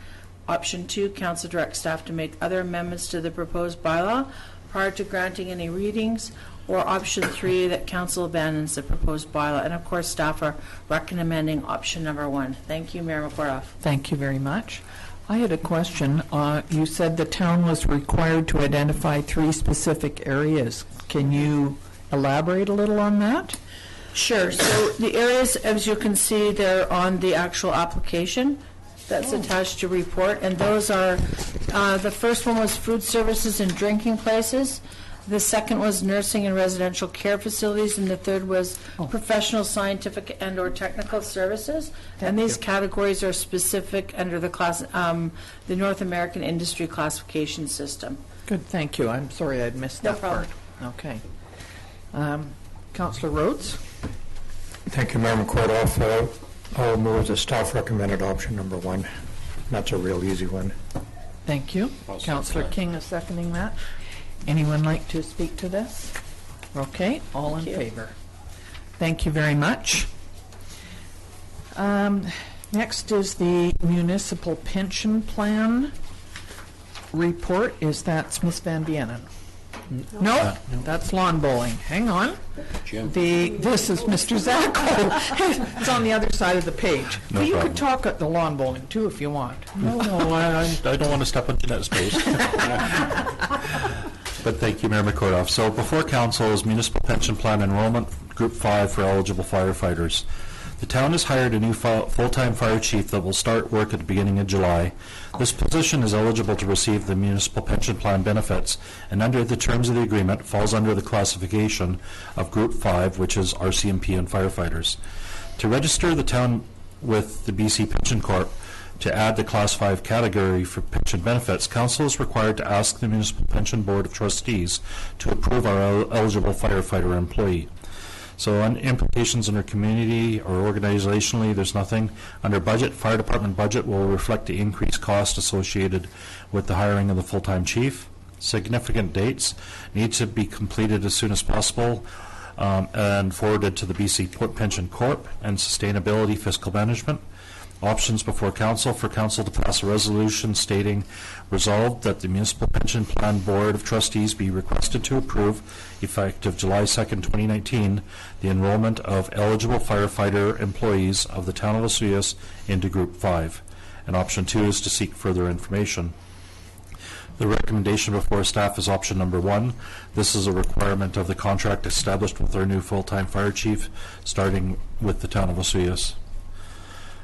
I: Option 2, council directs staff to make other amendments to the proposed bylaw prior to granting any readings. Or option 3, that council abandons the proposed bylaw. And of course, staff are recommending option number 1. Thank you, Mayor McGrath.
A: Thank you very much. I had a question. You said the town was required to identify 3 specific areas. Can you elaborate a little on that?
I: Sure. So the areas, as you can see, they're on the actual application that's attached to report. And those are, the first one was food services and drinking places. The second was nursing and residential care facilities, and the third was professional, scientific, and/or technical services. And these categories are specific under the the North American Industry Classification System.
A: Good, thank you. I'm sorry I'd missed that part. Okay. Councillor Rhodes?
F: Thank you, Mayor McCordoff. I'll move the staff recommended option number 1. That's a real easy one.
A: Thank you. Councillor King is seconding that. Anyone like to speak to this? Okay, all in favor. Thank you very much. Next is the municipal pension plan report. Is that Ms. Van Vienen? No, that's lawn bowling. Hang on.
B: Jim.
A: This is Mr. Zacco. It's on the other side of the page.
G: No
A: But you
G: problem.
A: could talk at the lawn bowling too if you want.
G: No, I don't want to step on Jeanette's space. But thank you, Mayor McCordoff. So before council is municipal pension plan enrollment, Group 5 for eligible firefighters. The town has hired a new full-time fire chief that will start work at the beginning of July. This position is eligible to receive the municipal pension plan benefits, and under the terms of the agreement falls under the classification of Group 5, which is RCMP and firefighters. To register the town with the BC Pension Corp, to add the Class 5 category for pension benefits, council is required to ask the Municipal Pension Board of Trustees to approve our eligible firefighter employee. So on implications in our community or organizationally, there's nothing. Under budget, fire department budget will reflect the increased cost associated with the hiring of the full-time chief. Significant dates need to be completed as soon as possible and forwarded to the BC Pension Corp and Sustainability Fiscal Management. Options before council for council to pass a resolution stating resolved that the Municipal Pension Plan Board of Trustees be requested to approve, effective July 2nd, 2019, the enrollment of eligible firefighter employees of the town of Vesuvius into Group 5. And option 2 is to seek further information. The recommendation before staff is option number 1. This is a requirement of the contract established with our new full-time fire chief, starting with the town of Vesuvius.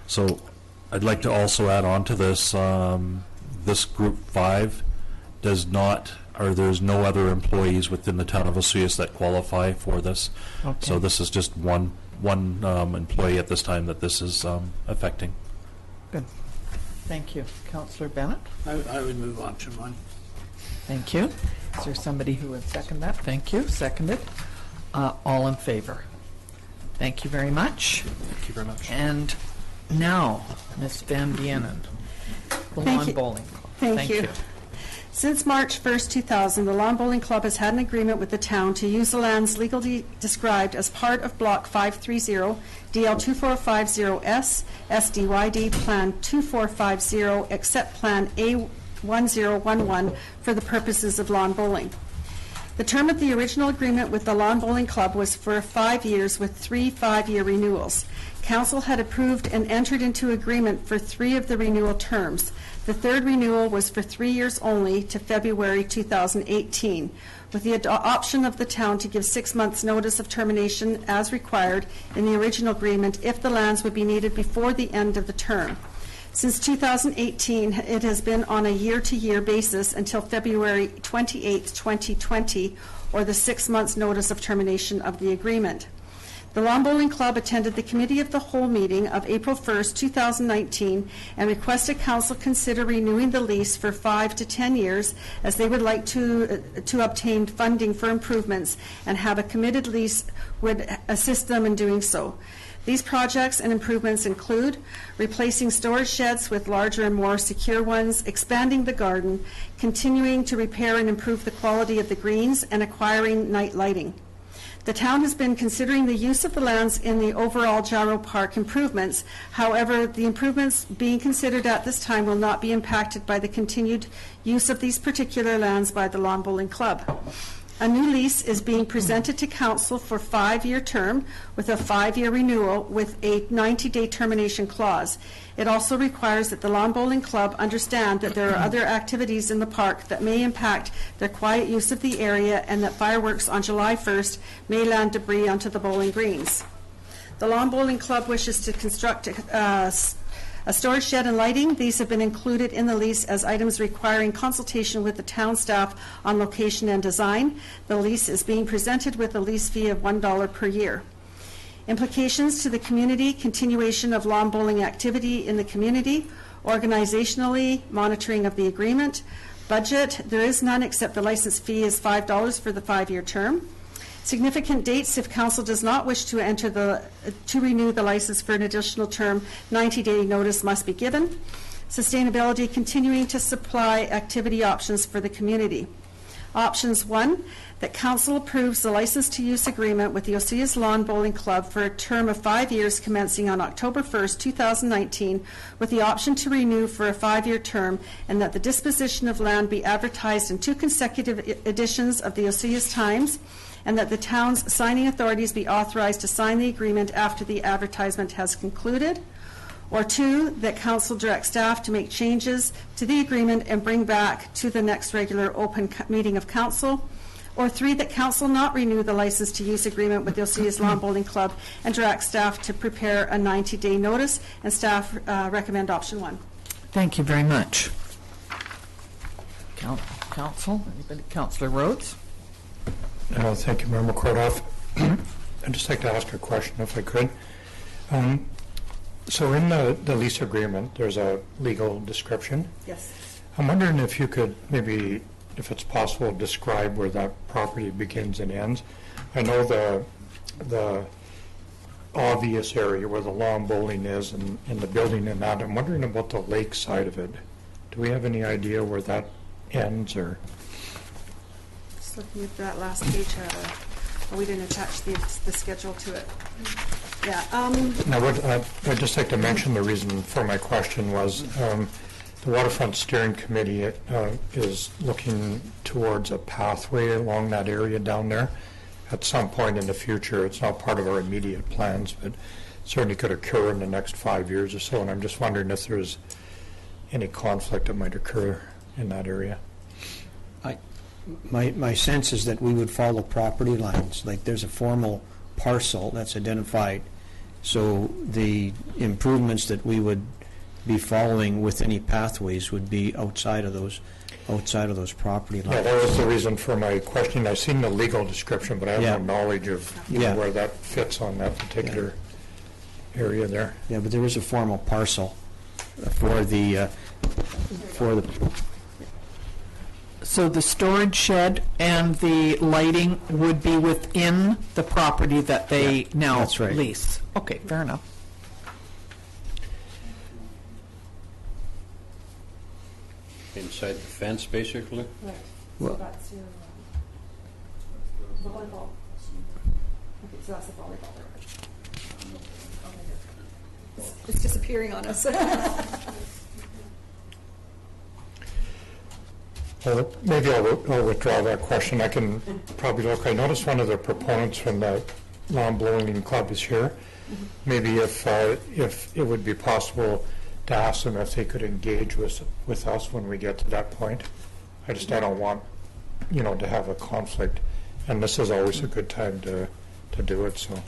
G: So I'd like to also add on to this, this Group 5 does not, or there's no other employees within the town of Vesuvius that qualify for this.
A: Okay.
G: So this is just one employee at this time that this is affecting.
A: Good. Thank you. Councillor Bennett?
E: I would move option 1.
A: Thank you. Is there somebody who would second that? Thank you. Seconded. All in favor? Thank you very much.
G: Thank you very much.
A: And now, Ms. Van Vienen, the
C: Thank
A: lawn
C: you.
A: bowling.
C: Thank you. Since March 1st, 2000, the Lawn Bowling Club has had an agreement with the town to use the lands legally described as part of Block 530, DL 2450S, SDYD Plan 2450, except Plan A1011 for the purposes of lawn bowling. The term of the original agreement with the Lawn Bowling Club was for 5 years with 3 5-year renewals. Council had approved and entered into agreement for 3 of the renewal terms. The third renewal was for 3 years only to February 2018, with the option of the town to give 6 months' notice of termination as required in the original agreement if the lands would be needed before the end of the term. Since 2018, it has been on a year-to-year basis until February 28, 2020, or the 6 months' notice of termination of the agreement. The Lawn Bowling Club attended the Committee of the Whole meeting of April 1st, 2019, and requested council consider renewing the lease for 5 to 10 years, as they would like to obtain funding for improvements, and have a committed lease would assist them in doing so. These projects and improvements include replacing storage sheds with larger and more secure ones, expanding the garden, continuing to repair and improve the quality of the greens, and acquiring night lighting. The town has been considering the use of the lands in the overall Gyro Park improvements. However, the improvements being considered at this time will not be impacted by the continued use of these particular lands by the Lawn Bowling Club. A new lease is being presented to council for a 5-year term with a 5-year renewal with a 90-day termination clause. It also requires that the Lawn Bowling Club understand that there are other activities in the park that may impact their quiet use of the area, and that fireworks on July 1st may land debris onto the bowling greens. The Lawn Bowling Club wishes to construct a storage shed and lighting. These have been included in the lease as items requiring consultation with the town staff on location and design. The lease is being presented with a lease fee of $1 per year. Implications to the community: continuation of lawn bowling activity in the community. Organizationally, monitoring of the agreement. Budget: there is none except the license fee is $5 for the 5-year term. Significant dates: if council does not wish to renew the license for an additional term, 90-day notice must be given. Sustainability: continuing to supply activity options for the community. Options: 1, that council approves the license to use agreement with the Oseas Lawn Bowling Club for a term of 5 years commencing on October 1st, 2019, with the option to renew for a 5-year term, and that the disposition of land be advertised in 2 consecutive editions of the Oseas Times, and that the town's signing authorities be authorized to sign the agreement after the advertisement has concluded. Or 2, that council direct staff to make changes to the agreement and bring back to the next regular open meeting of council. Or 3, that council not renew the license to use agreement with the Oseas Lawn Bowling Club and direct staff to prepare a 90-day notice, and staff recommend option 1.
A: Thank you very much. Council, anybody? Councillor Rhodes?
F: Thank you, Member Kordoff. I'd just like to ask a question, if I could. So in the lease agreement, there's a legal description.
C: Yes.
F: I'm wondering if you could maybe, if it's possible, describe where that property begins and ends. I know the obvious area where the lawn bowling is and the building and that. I'm wondering about the lake side of it. Do we have any idea where that ends, or?
C: Just looking at that last page, we didn't attach the schedule to it. Yeah.
F: Now, I'd just like to mention the reason for my question was the Waterfront Steering Committee is looking towards a pathway along that area down there at some point in the future. It's not part of our immediate plans, but certainly could occur in the next 5 years or so, and I'm just wondering if there's any conflict that might occur in that area.
J: My sense is that we would follow property lines. Like, there's a formal parcel that's identified, so the improvements that we would be following with any pathways would be outside of those property lines.
F: Yeah, that was the reason for my question. I've seen the legal description, but I have no knowledge of where that fits on that particular area there.
J: Yeah, but there is a formal parcel for the
A: So the storage shed and the lighting would be within the property that they now
J: that's right.
A: lease. Okay, fair enough.
B: Inside the fence, basically?
C: Right.
J: Well-
C: So that's your volleyball. Okay, so that's the volleyball. It's disappearing on us.
F: Well, maybe I'll withdraw that question. I can probably look. I noticed one of the proponents from the Lawn Bowling Club is here. Maybe if it would be possible to ask them if they could engage with us when we get to that point. I don't want, to have a conflict. And this is always a good time to do it, so.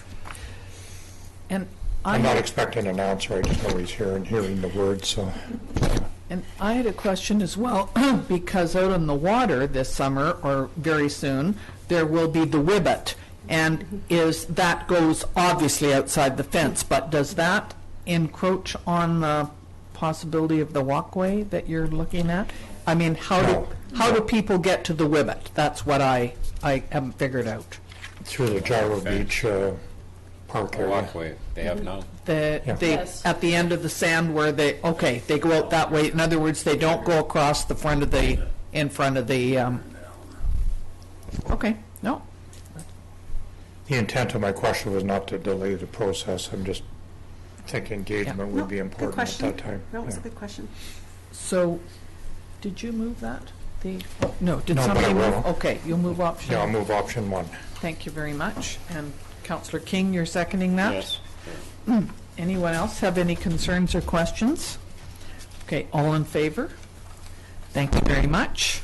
A: And
F: I'm not expecting an answer. I just know he's here and hearing the words, so.
A: And I had a question as well, because out on the water this summer, or very soon, there will be the Wibbit And that goes obviously outside the fence, but does that encroach on the possibility of the walkway that you're looking at? I mean, how do people get to the Wibbit? That's what I haven't figured out.
F: Through the Gyro Beach park area.
B: Walkway they have now.
I: Yes.
A: At the end of the sand where they go out that way. In other words, they don't go across the front of in front of the, okay, no.
F: The intent of my question was not to delay the process. I'm just thinking engagement
C: No,
F: would be
C: good
F: important at
C: question.
F: that time.
C: No, it's
F: Yeah.
C: a good question.
A: So, did you move that? No, did
F: No, but
A: somebody
F: I will.
A: move? Okay, you'll move option.
F: Yeah, I'll move option 1.
A: Thank you very much. And Councillor King, you're seconding that?
B: Yes.
A: Anyone else have any concerns or questions? Okay, all in favor? Thank you very much.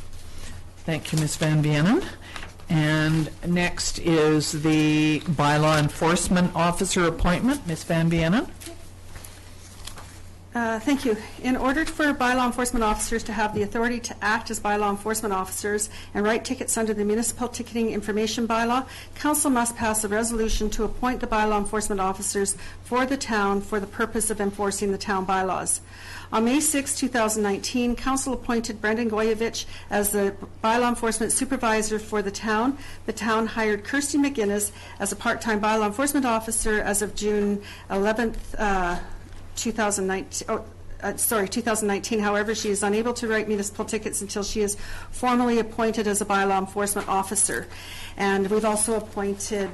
A: Thank you, Ms. Van Vienen. And next is the Bylaw Enforcement Officer appointment. Ms. Van Vienen?
C: Thank you. In order for bylaw enforcement officers to have the authority to act as bylaw enforcement officers and write tickets under the Municipal Ticketing Information Bylaw, Council must pass a resolution to appoint the bylaw enforcement officers for the town for the purpose of enforcing the town bylaws. On May 6, 2019, Council appointed Brendan Goyevich as the bylaw enforcement supervisor for the town. The town hired Kirsty McGinnis as a part-time bylaw enforcement officer as of June 11th, 2019. However, she is unable to write municipal tickets until she is formally appointed as a bylaw enforcement officer. And we've also appointed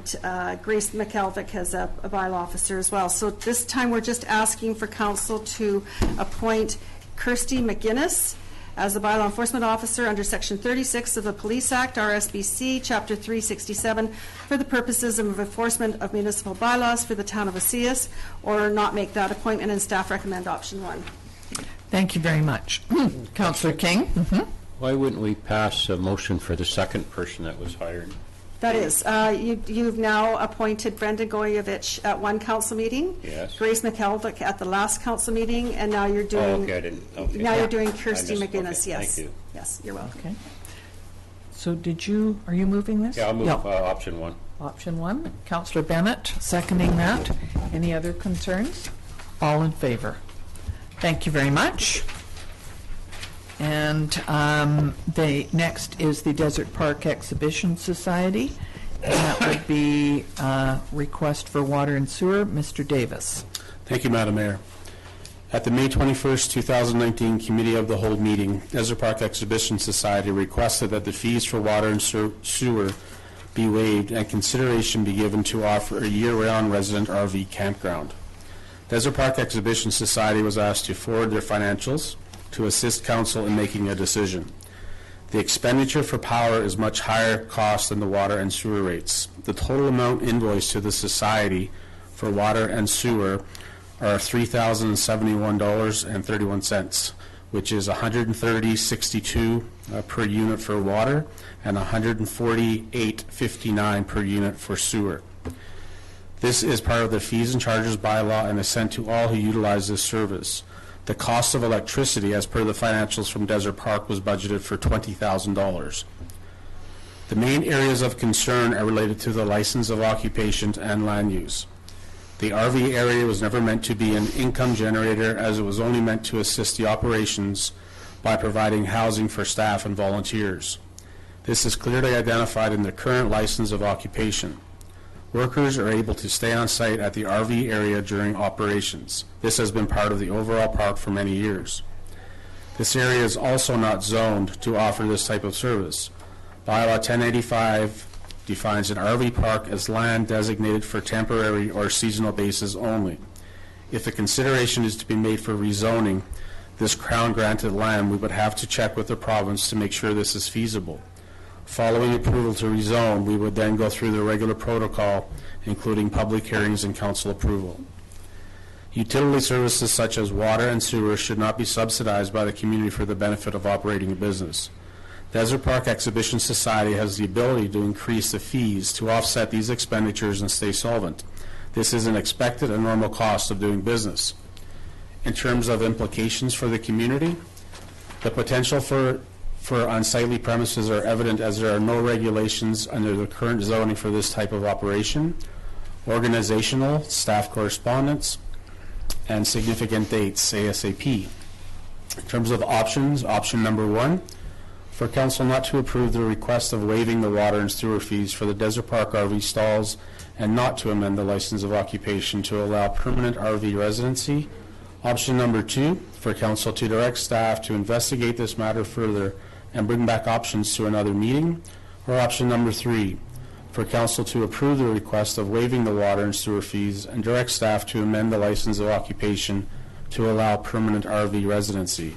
C: Grace McKelvick as a bylaw officer as well. So this time we're just asking for council to appoint Kirsty McGinnis as a bylaw enforcement officer under Section 36 of the Police Act, RSBC, Chapter 367, for the purposes of enforcement of municipal bylaws for the town of Osias, or not make that appointment, and staff recommend option 1.
A: Thank you very much. Councillor King?
B: Why wouldn't we pass a motion for the second person that was hired?
C: That is, you've now appointed Brenda Goyevich at one council meeting.
B: Yes.
C: Grace McKelvick at the last council meeting, and now you're doing.
B: Okay, I didn't. Okay.
C: Now you're doing
B: I
C: Kirsty
B: missed-
C: McGinnis.
B: okay,
C: Yes.
B: Thank you.
C: Yes, you're welcome.
A: Okay. So are you moving this?
B: Yeah, I'll move option 1.
A: Option 1. Councillor Bennett, seconding that. Any other concerns? All in favor? Thank you very much. And the next is the Desert Park Exhibition Society. And that would be request for water and sewer. Mr. Davis.
K: Thank you, Madam Mayor. At the May 21st, 2019 Committee of the Whole meeting, Desert Park Exhibition Society requested that the fees for water and sewer be waived and consideration be given to offer a year-round resident RV campground. Desert Park Exhibition Society was asked to forward their financials to assist council in making a decision. The expenditure for power is much higher cost than the water and sewer rates. The total amount invoiced to the society for water and sewer are $3,071.31, which is $130.62 per unit for water and $148.59 per unit for sewer. This is part of the fees and charges bylaw and is sent to all who utilize this service. The cost of electricity, as per the financials from Desert Park, was budgeted for $20,000. The main areas of concern are related to the license of occupation and land use. The RV area was never meant to be an income generator, as it was only meant to assist the operations by providing housing for staff and volunteers. This is clearly identified in the current license of occupation. Workers are able to stay on site at the RV area during operations. This has been part of the overall park for many years. This area is also not zoned to offer this type of service. Bylaw 1085 defines an RV park as land designated for temporary or seasonal basis only. If the consideration is to be made for rezoning this Crown-granted land, we would have to check with the province to make sure this is feasible. Following approval to rezone, we would then go through the regular protocol, including public hearings and council approval. Utility services such as water and sewer should not be subsidized by the community for the benefit of operating a business. Desert Park Exhibition Society has the ability to increase the fees to offset these expenditures and stay solvent. This is an expected and normal cost of doing business. In terms of implications for the community, the potential for for unsightly premises are evident as there are no regulations under the current zoning for this type of operation, organizational, staff correspondence, and significant dates, ASAP. In terms of options, option number 1, for council not to approve the request of waiving the water and sewer fees for the Desert Park RV stalls and not to amend the license of occupation to allow permanent RV residency. Option number 2, for council to direct staff to investigate this matter further and bring back options to another meeting. Or option number 3, for council to approve the request of waiving the water and sewer fees and direct staff to amend the license of occupation to allow permanent RV residency.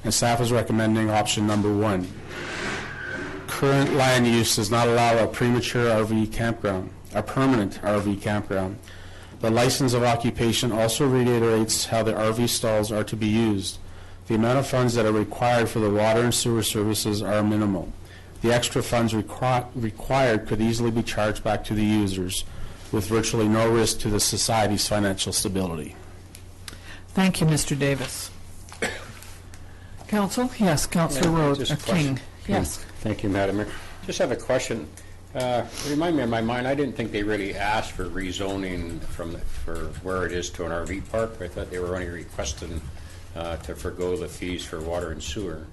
K: And staff is recommending option number 1. Current land use does not allow a premature RV campground, a permanent RV campground. The license of occupation also reiterates how the RV stalls are to be used. The amount of funds that are required for the water and sewer services are minimal. The extra funds required could easily be charged back to the users with virtually no risk to the society's financial stability.
A: Thank you, Mr. Davis. Council? Yes, Councillor Rhodes.
B: Just a question.
A: King. Yes.
B: Thank you, Madam Mayor. Just have a question. Remind me in my mind, I didn't think they really asked for rezoning for where it is to an RV park. I thought they were only requesting to forgo the fees for water and sewer.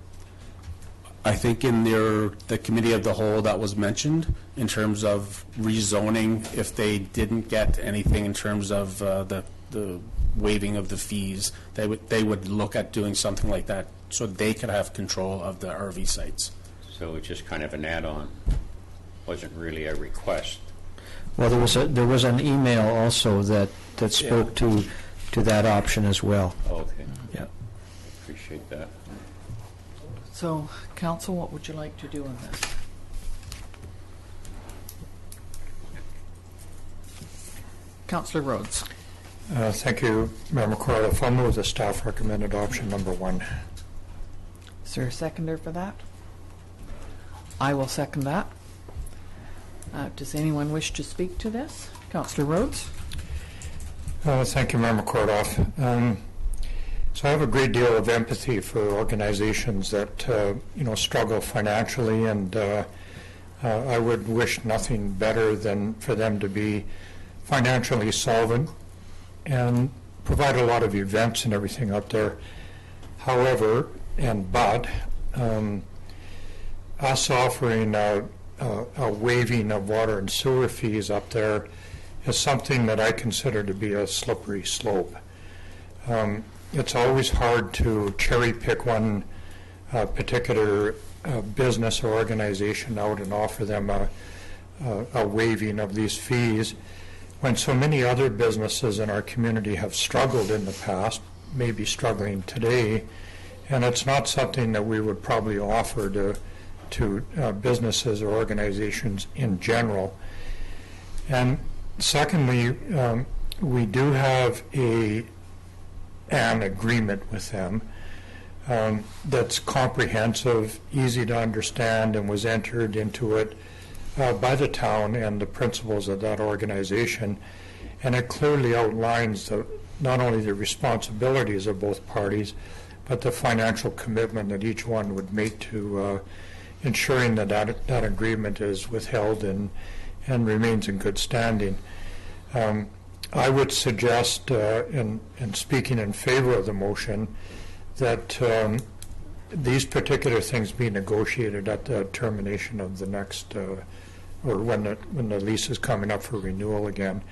K: I think in the committee of the whole that was mentioned in terms of rezoning, if they didn't get anything in terms of the waiving of the fees, they would look at doing something like that so they could have control of the RV sites.
B: So it's just kind of an add-on. Wasn't really a request.
J: Well, there was an email also that spoke to that option as well.
B: Oh, okay.
J: Yeah.
B: Appreciate that.
A: So, Council, what would you like to do on this? Councillor Rhodes.
F: Thank you, Mayor McCord. I'll move the staff recommended option number 1.
A: Is there a seconder for that? I will second that. Does anyone wish to speak to this? Councillor Rhodes?
F: Thank you, Mayor McCord. So I have a great deal of empathy for organizations that struggle financially, and I would wish nothing better than for them to be financially solvent and provide a lot of events and everything up there. However, us offering a waiving of water and sewer fees up there is something that I consider to be a slippery slope. It's always hard to cherry pick one particular business or organization out and offer them a waiving of these fees when so many other businesses in our community have struggled in the past, maybe struggling today, and it's not something that we would probably offer to businesses or organizations in general. And secondly, we do have an agreement with them that's comprehensive, easy to understand, and was entered into it by the town and the principals of that organization. And it clearly outlines not only the responsibilities of both parties, but the financial commitment that each one would make to ensuring that agreement is withheld and remains in good standing. I would suggest, in speaking in favor of the motion, that these particular things be negotiated at the termination of the next, or when the lease is coming up for renewal again.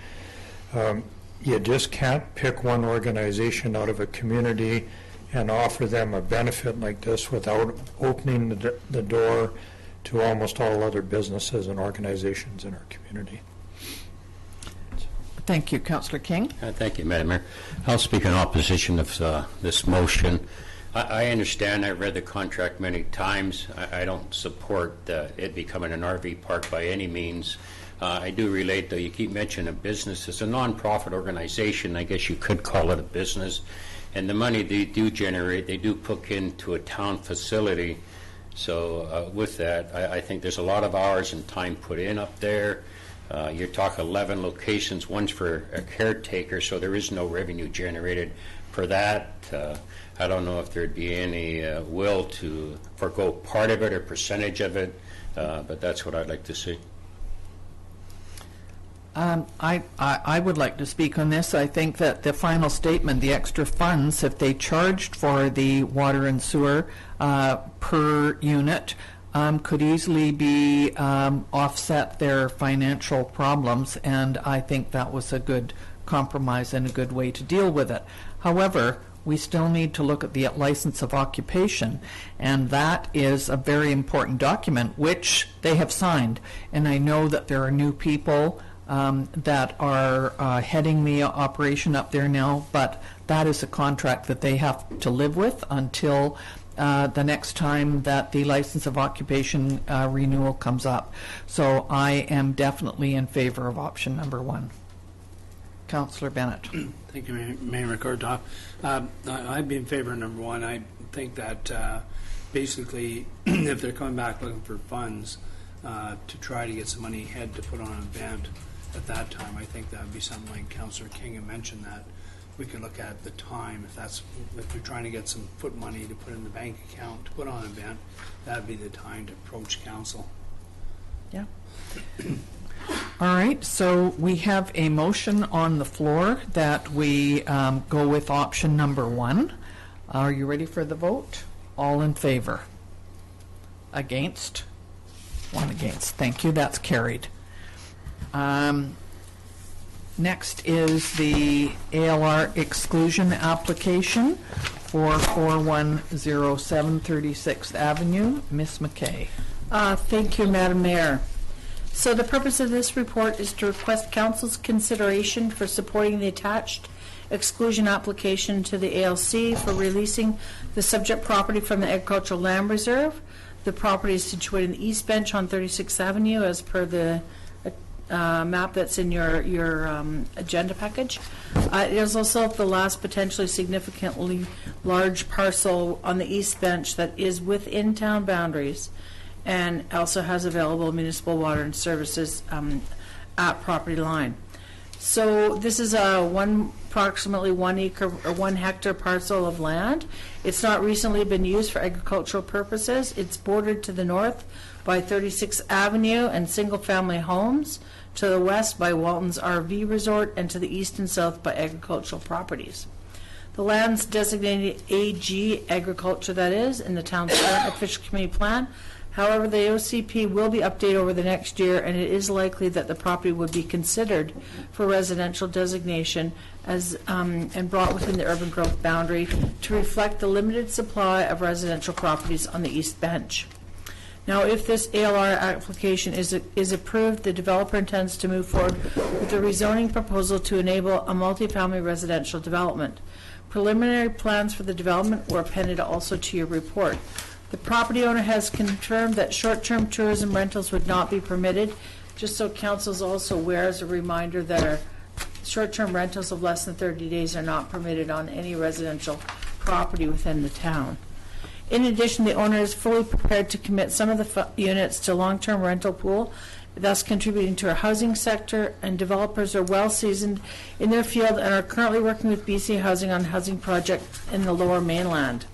F: You just can't pick one organization out of a community and offer them a benefit like this without opening the door to almost all other businesses and organizations in our community.
A: Thank you. Councillor King?
B: Thank you, Madam Mayor. I'll speak in opposition of this motion. I understand. I've read the contract many times. I don't support it becoming an RV park by any means. I do relate, though, you keep mentioning a business. It's a non-profit organization. I guess you could call it a business. And the money they do generate, they do put into a town facility. So with that, I think there's a lot of hours and time put in up there. You're talking 11 locations, one's for a caretaker, so there is no revenue generated per that. I don't know if there'd be any will to forego part of it or percentage of it, but that's what I'd like to see.
A: I would like to speak on this. I think that the final statement, the extra funds, if they charged for the water and sewer per unit, could easily be offset their financial problems, and I think that was a good compromise and a good way to deal with it. However, we still need to look at the license of occupation, and that is a very important document which they have signed. And I know that there are new people that are heading the operation up there now, but that is a contract that they have to live with until the next time that the license of occupation renewal comes up. So I am definitely in favor of option number 1. Councillor Bennett.
E: Thank you, Mayor McCarthy. I'd be in favor of number 1. I think that basically, if they're coming back looking for funds to try to get some money ahead to put on an event at that time, I think that would be something like Councillor King had mentioned, that we could look at the time. If they're trying to get some foot money to put in the bank account to put on an event, that would be the time to approach council.
A: Yeah. All right, so we have a motion on the floor that we go with option number 1. Are you ready for the vote? All in favor? Against? 1 against. Thank you, that's carried. Next is the ALR exclusion application for 4107 36th Avenue. Ms. McKay.
I: Thank you, Madam Mayor. So the purpose of this report is to request Council's consideration for supporting the attached exclusion application to the ALC for releasing the subject property from the Agricultural Land Reserve. The property is situated in the East Bench on 36th Avenue as per the map that's in your agenda package. It is also the last potentially significantly large parcel on the East Bench that is within town boundaries, and also has available municipal water and services at property line. So this is a approximately 1 acre or 1 hectare parcel of land. It's not recently been used for agricultural purposes. It's bordered to the north by 36th Avenue and single-family homes, to the west by Walton's RV Resort, and to the east and south by agricultural properties. The land's designated AG, agriculture that is, in the town's current official community plan. However, the OCP will be updated over the next year, and it is likely that the property would be considered for residential designation as and brought within the urban growth boundary to reflect the limited supply of residential properties on the East Bench. Now, if this ALR application is approved, the developer intends to move forward with a rezoning proposal to enable a multifamily residential development. Preliminary plans for the development were appended also to your report. The property owner has confirmed that short-term tourism rentals would not be permitted. Just so council is also aware, as a reminder, that short-term rentals of less than 30 days are not permitted on any residential property within the town. In addition, the owner is fully prepared to commit some of the units to long-term rental pool, thus contributing to our housing sector, and developers are well seasoned in their field and are currently working with BC Housing on housing projects in the Lower Mainland.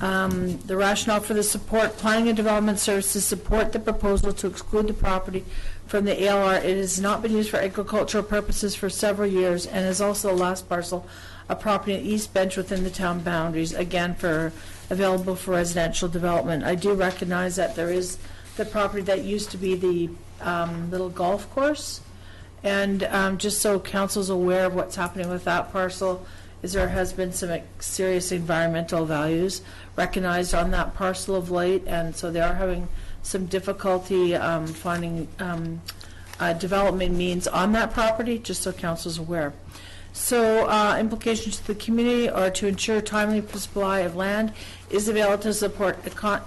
I: The rationale for the support: Planning and Development Services support the proposal to exclude the property from the ALR. It has not been used for agricultural purposes for several years and is also the last parcel of property in East Bench within the town boundaries, again available for residential development. I do recognize that there is the property that used to be the little golf course, and just so council's aware of what's happening with that parcel, is there has been some serious environmental values recognized on that parcel of late, and so they are having some difficulty finding development means on that property, just so council's aware. So implications to the community are to ensure timely supply of land is available to support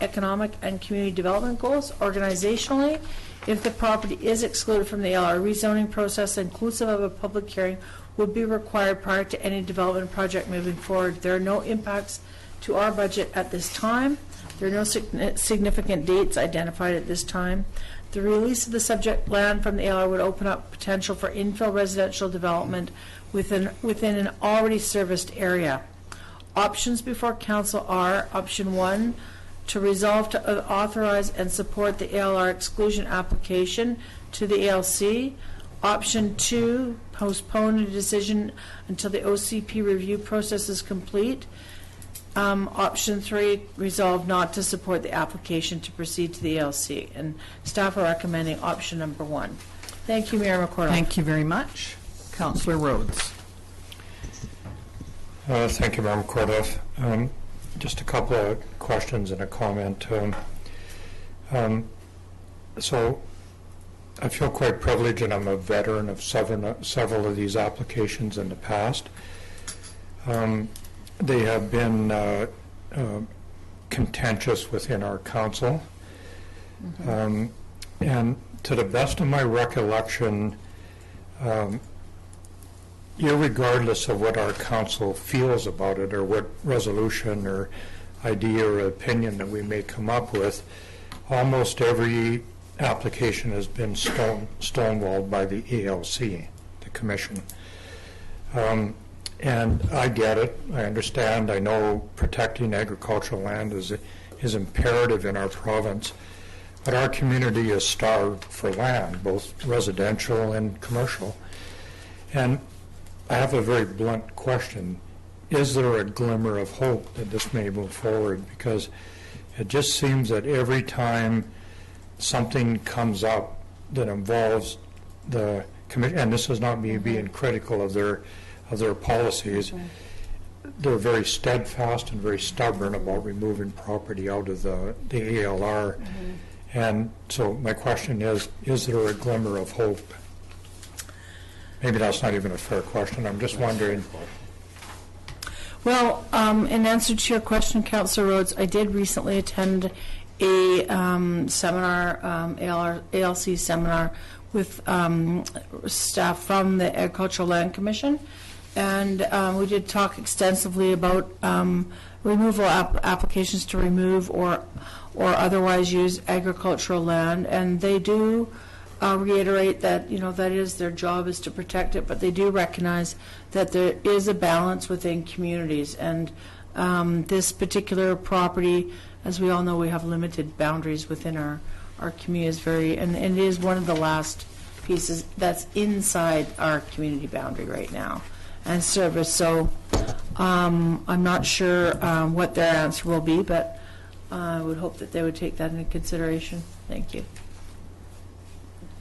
I: economic and community development goals. Organizationally, if the property is excluded from the LR rezoning process, inclusive of a public hearing, would be required prior to any development project moving forward. There are no impacts to our budget at this time. There are no significant dates identified at this time. The release of the subject land from the ALR would open up potential for infill residential development within an already serviced area. Options before council are: option 1, to resolve to authorize and support the ALR exclusion application to the ALC. Option 2, postpone a decision until the OCP review process is complete. Option 3, resolve not to support the application to proceed to the ALC. And staff are recommending option number 1. Thank you, Mayor McCormick.
A: Thank you very much. Councillor Rhodes.
F: Thank you, Madam Corduff. Just a couple of questions and a comment. So I feel quite privileged, and I'm a veteran of several of these applications in the past. They have been contentious within our council. And to the best of my recollection, irregardless of what our council feels about it or what resolution or idea or opinion that we may come up with, almost every application has been stonewalled by the ALC, the commission. And I get it, I understand, I know protecting agricultural land is imperative in our province, but our community is starved for land, both residential and commercial. And I have a very blunt question. Is there a glimmer of hope that this may move forward? Because it just seems that every time something comes up that involves the commission, and this is not me being critical of their policies, they're very steadfast and very stubborn about removing property out of the ALR. And so my question is there a glimmer of hope? Maybe that's not even a fair question. I'm just wondering.
I: Well, in answer to your question, Councillor Rhodes, I did recently attend a seminar, ALC seminar with staff from the Agricultural Land Commission, and we did talk extensively about removal applications to remove or otherwise use agricultural land, and they do reiterate that, you know, that is their job, is to protect it, but they do recognize that there is a balance within communities, and this particular property, as we all know, we have limited boundaries within our community, is very, and it is one of the last pieces that's inside our community boundary right now and service. So I'm not sure what their answer will be, but I would hope that they would take that into consideration. Thank you.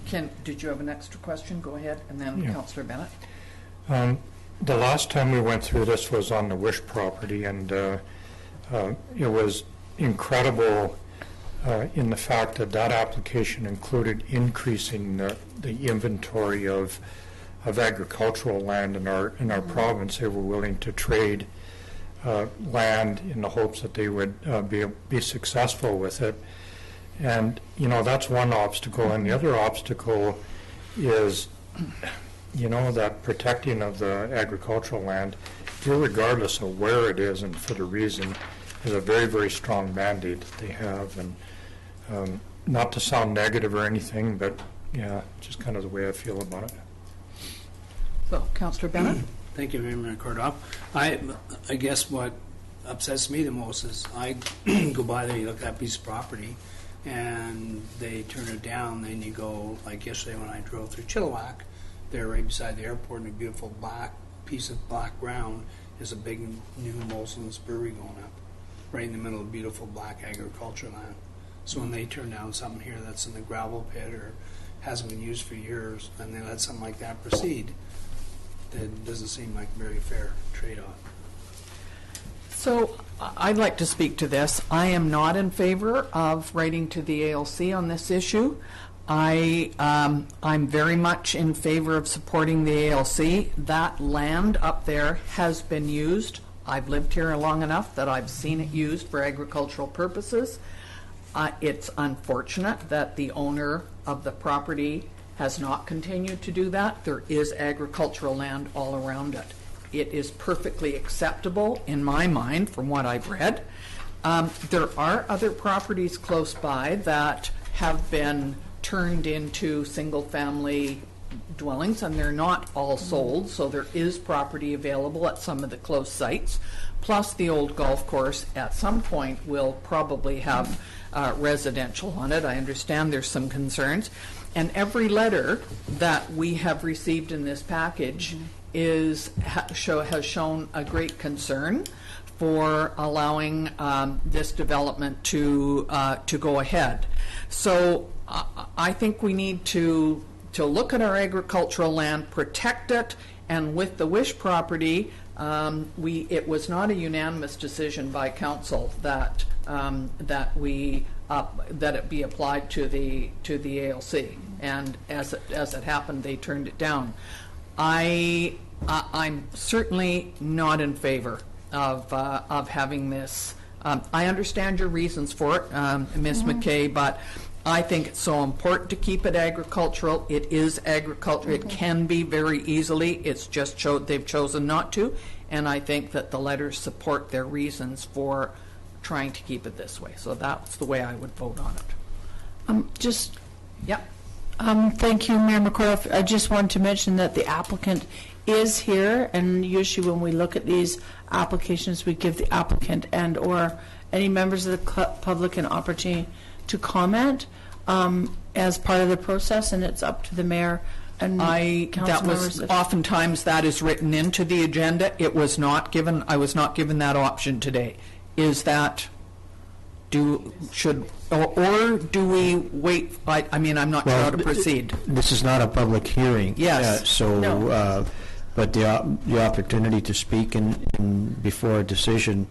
A: Ken, did you have an extra question? Go ahead, and then Councillor Bennett.
F: The last time we went through this was on the Wish property, and it was incredible in the fact that that application included increasing the inventory of agricultural land in our province. They were willing to trade land in the hopes that they would be successful with it. And, you know, that's one obstacle. And the other obstacle is, you know, that protecting of the agricultural land, regardless of where it is and for the reason, is a very, very strong mandate that they have. And not to sound negative or anything, but, yeah, just kind of the way I feel about it.
A: So, Councillor Bennett.
L: Thank you, Mayor Cordoff. I guess what upsets me the most is I go by there, you look at that piece of property, and they turn it down. Then you go, like yesterday when I drove through Chilliwack, there right beside the airport, in a beautiful black piece of black ground is a big new Molson's brewery going up, right in the middle of beautiful black agriculture land. So when they turn down something here that's in the gravel pit or hasn't been used for years, and they let something like that proceed, that doesn't seem like a very fair trade-off.
A: So I'd like to speak to this. I am not in favor of writing to the ALC on this issue. I'm very much in favor of supporting the ALC. That land up there has been used. I've lived here long enough that I've seen it used for agricultural purposes. It's unfortunate that the owner of the property has not continued to do that. There is agricultural land all around it. It is perfectly acceptable in my mind, from what I've read, There are other properties close by that have been turned into single-family dwellings, and they're not all sold, so there is property available at some of the close sites. Plus, the old golf course at some point will probably have residential on it. I understand there's some concerns. And every letter that we have received in this package has shown a great concern for allowing this development to go ahead. So I think we need to look at our agricultural land, protect it, and with the Wish property, it was not a unanimous decision by council that it be applied to the ALC, and as it happened, they turned it down. I'm certainly not in favor of having this. I understand your reasons for it, Ms. McKay, but I think it's so important to keep it agricultural. It is agricultural. It can be very easily. It's just they've chosen not to, and I think that the letters support their reasons for trying to keep it this way. So that's the way I would vote on it.
I: Thank you, Mayor McCormick. I just wanted to mention that the applicant is here, and usually when we look at these applications, we give the applicant and or any members of the public an opportunity to comment as part of the process, and it's up to the mayor and council members.
A: Oftentimes that is written into the agenda. It was not given. I was not given that option today. Is that or do we wait? I mean, I'm not sure how to proceed.
J: This is not a public hearing.
A: Yes.
J: But the opportunity to speak before a decision,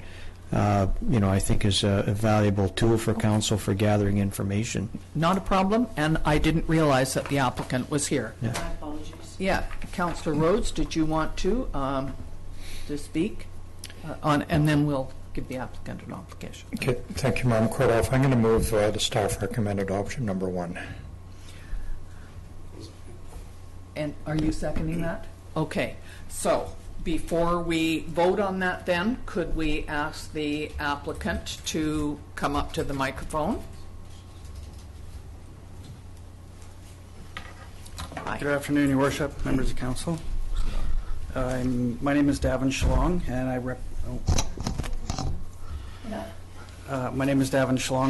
J: I think is a valuable tool for council for gathering information.
A: Not a problem, and I didn't realize that the applicant was here.
J: Yeah.
I: My apologies.
A: Yeah, Councillor Rhodes, did you want to speak and then we'll give the applicant an application.
F: Okay, thank you, Madam Clerk. I'm going to move the staff recommended option number 1.
A: And are you seconding that? Okay, so before we vote on that then, could we ask the applicant to come up to the microphone? Hi.
M: Good afternoon, Your Worship, members of council. My name is Davin Shalong,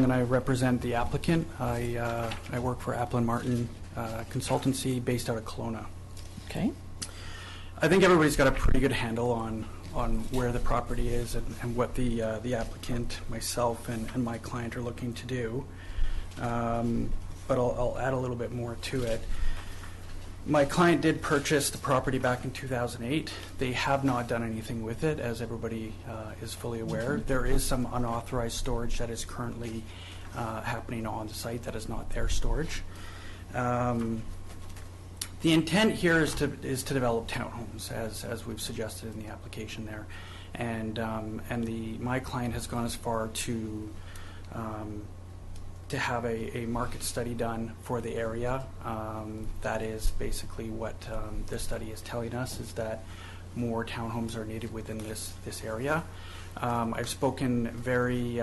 M: and I represent the applicant. I work for Applin Martin Consultancy based out of Kelowna.
A: Okay.
M: I think everybody's got a pretty good handle on where the property is and what the applicant, myself, and my client are looking to do. But I'll add a little bit more to it. My client did purchase the property back in 2008. They have not done anything with it, as everybody is fully aware. There is some unauthorized storage that is currently happening on the site that is not their storage. The intent here is to develop townhomes, as we've suggested in the application there, and my client has gone as far to have a market study done for the area. That is basically what this study is telling us, is that more townhomes are needed within this area. I've spoken very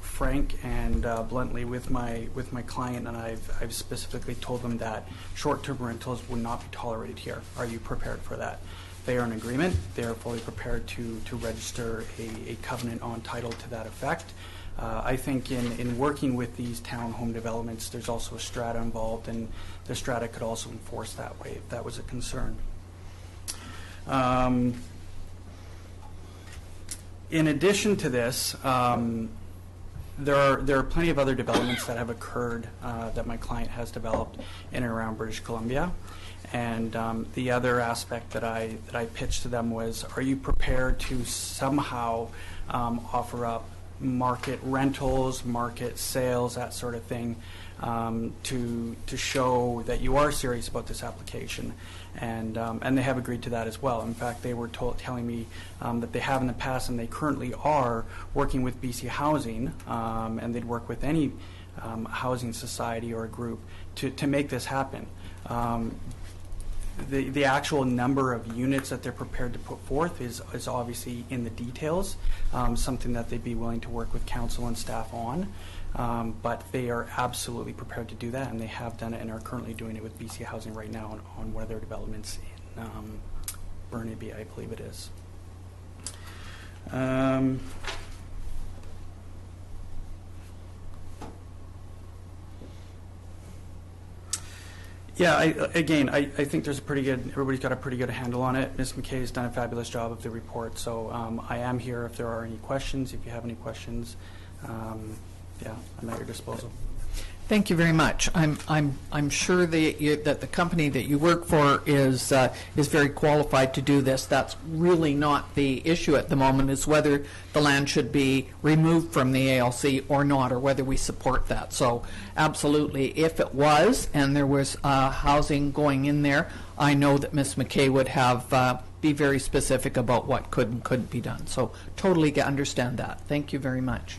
M: frank and bluntly with my client, and I've specifically told them that short-term rentals would not be tolerated here. Are you prepared for that? They are in agreement. They are fully prepared to register a covenant on title to that effect. I think in working with these townhome developments, there's also a strata involved, and the strata could also enforce that way if that was a concern. In addition to this, there are plenty of other developments that have occurred that my client has developed in and around British Columbia. And the other aspect that I pitched to them was, are you prepared to somehow offer up market rentals, market sales, that sort of thing, to show that you are serious about this application? And they have agreed to that as well. In fact, they were telling me that they have in the past, and they currently are working with BC Housing, and they'd work with any housing society or a group to make this happen. The actual number of units that they're prepared to put forth is obviously in the details, something that they'd be willing to work with council and staff on. But they are absolutely prepared to do that, and they have done it and are currently doing it with BC Housing right now on one of their developments in Burnaby, I believe it is. Yeah, I think there's everybody's got a pretty good handle on it. Ms. McKay has done a fabulous job of the report, so I am here if there are any questions. If you have any questions, yeah, I'm at your disposal.
A: Thank you very much. I'm sure that the company that you work for is very qualified to do this. That's really not the issue at the moment, is whether the land should be removed from the ALC or not, or whether we support that. So absolutely, if it was and there was housing going in there, I know that Ms. McKay would have be very specific about what could and couldn't be done. So totally understand that. Thank you very much.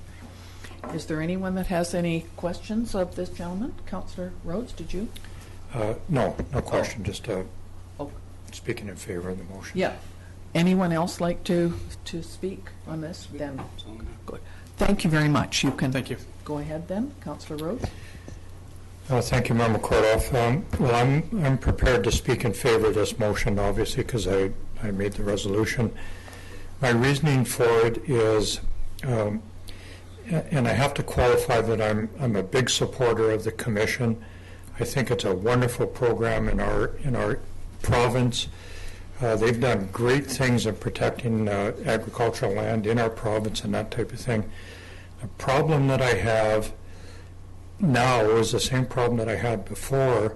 A: Is there anyone that has any questions of this gentleman? Councillor Rhodes, did you?
F: No question. Just speaking in favor of the motion.
A: Yeah. Anyone else like to speak on this? Then good. Thank you very much. You can go ahead then, Councillor Rhodes.
F: Thank you, Member Kordoff. Well, I'm prepared to speak in favor of this motion, obviously, because I made the resolution. My reasoning for it is. And I have to qualify that I'm a big supporter of the commission. I think it's a wonderful program in our province. They've done great things in protecting agricultural land in our province and that type of thing. The problem that I have now is the same problem that I had before,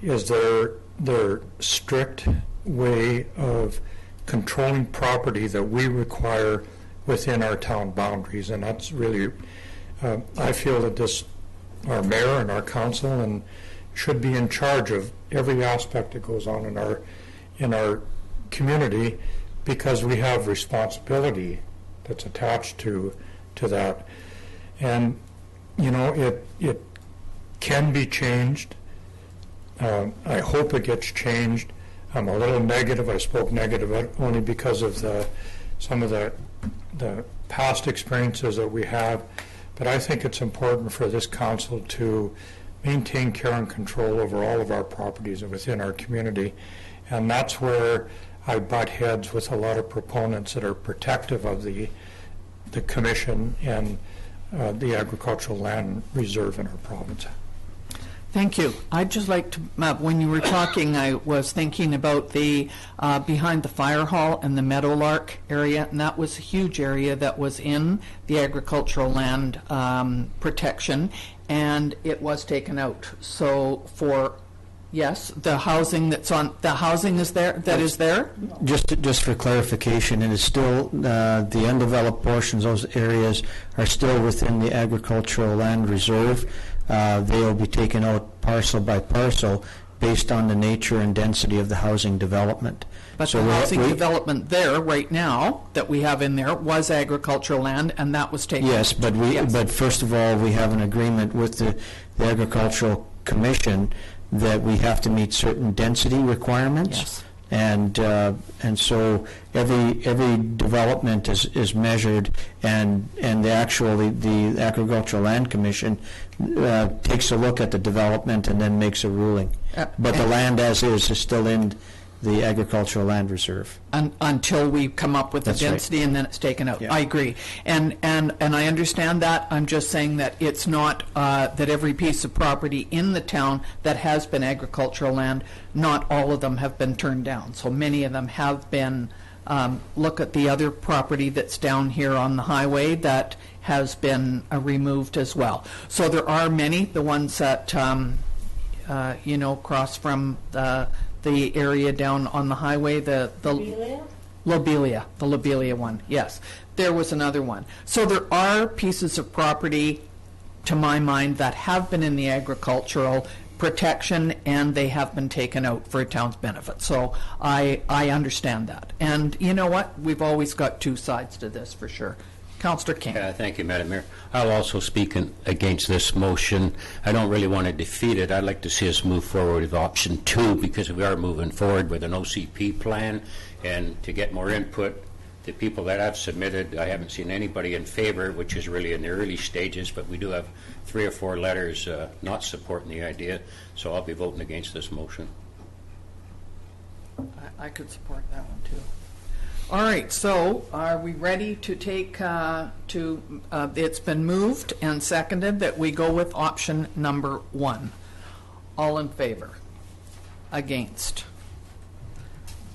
F: is their strict way of controlling property that we require within our town boundaries, and that's really, I feel that our mayor and our council and should be in charge of every aspect that goes on in our community, because we have responsibility that's attached to that. And you know, it can be changed. I hope it gets changed. I'm a little negative. I spoke negative only because of some of the past experiences that we have, but I think it's important for this council to maintain care and control over all of our properties within our community, and that's where I butt heads with a lot of proponents that are protective of the commission and the agricultural land reserve in our province.
A: Thank you. I'd just like to, when you were talking, I was thinking about the behind the fire hall and the Meadowlark area, and that was a huge area that was in the agricultural land protection, and it was taken out. So yes, the housing the housing is there, that is there?
J: Just for clarification, it is still, the undeveloped portions, those areas are still within the agricultural land reserve. They will be taken out parcel by parcel based on the nature and density of the housing development.
A: But so the housing development there right now that we have in there was agricultural land, and that was taken.
J: Yes, but but first of all, we have an agreement with the Agricultural Commission that we have to meet certain density requirements.
A: Yes.
J: And so every development is measured, and the Agricultural Land Commission takes a look at the development and then makes a ruling. But the land as is still in the Agricultural Land Reserve.
A: Until we come up with the density, right. And then it's taken out. Yeah. I agree. And I understand that. I'm just saying that it's not that every piece of property in the town that has been agricultural land, not all of them have been turned down. So many of them have been, look at the other property that's down here on the highway that has been removed as well. So there are many, the ones that, cross from the area down on the highway, the Lobelia one, yes. There was another one. So there are pieces of property, to my mind, that have been in the agricultural protection, and they have been taken out for a town's benefit. So I understand that. And you know what? We've always got two sides to this, for sure. Councillor King.
B: Thank you, Madam Mayor. I'll also speak against this motion. I don't really want to defeat it. I'd like to see us move forward with option 2 because we are moving forward with an OCP plan, and to get more input. The people that I've submitted, I haven't seen anybody in favor, which is really in the early stages, but we do have 3 or 4 letters not supporting the idea, so I'll be voting against this motion.
A: I could support that one too. All right, so are we ready to take, it's been moved and seconded that we go with option number 1. All in favor? Against?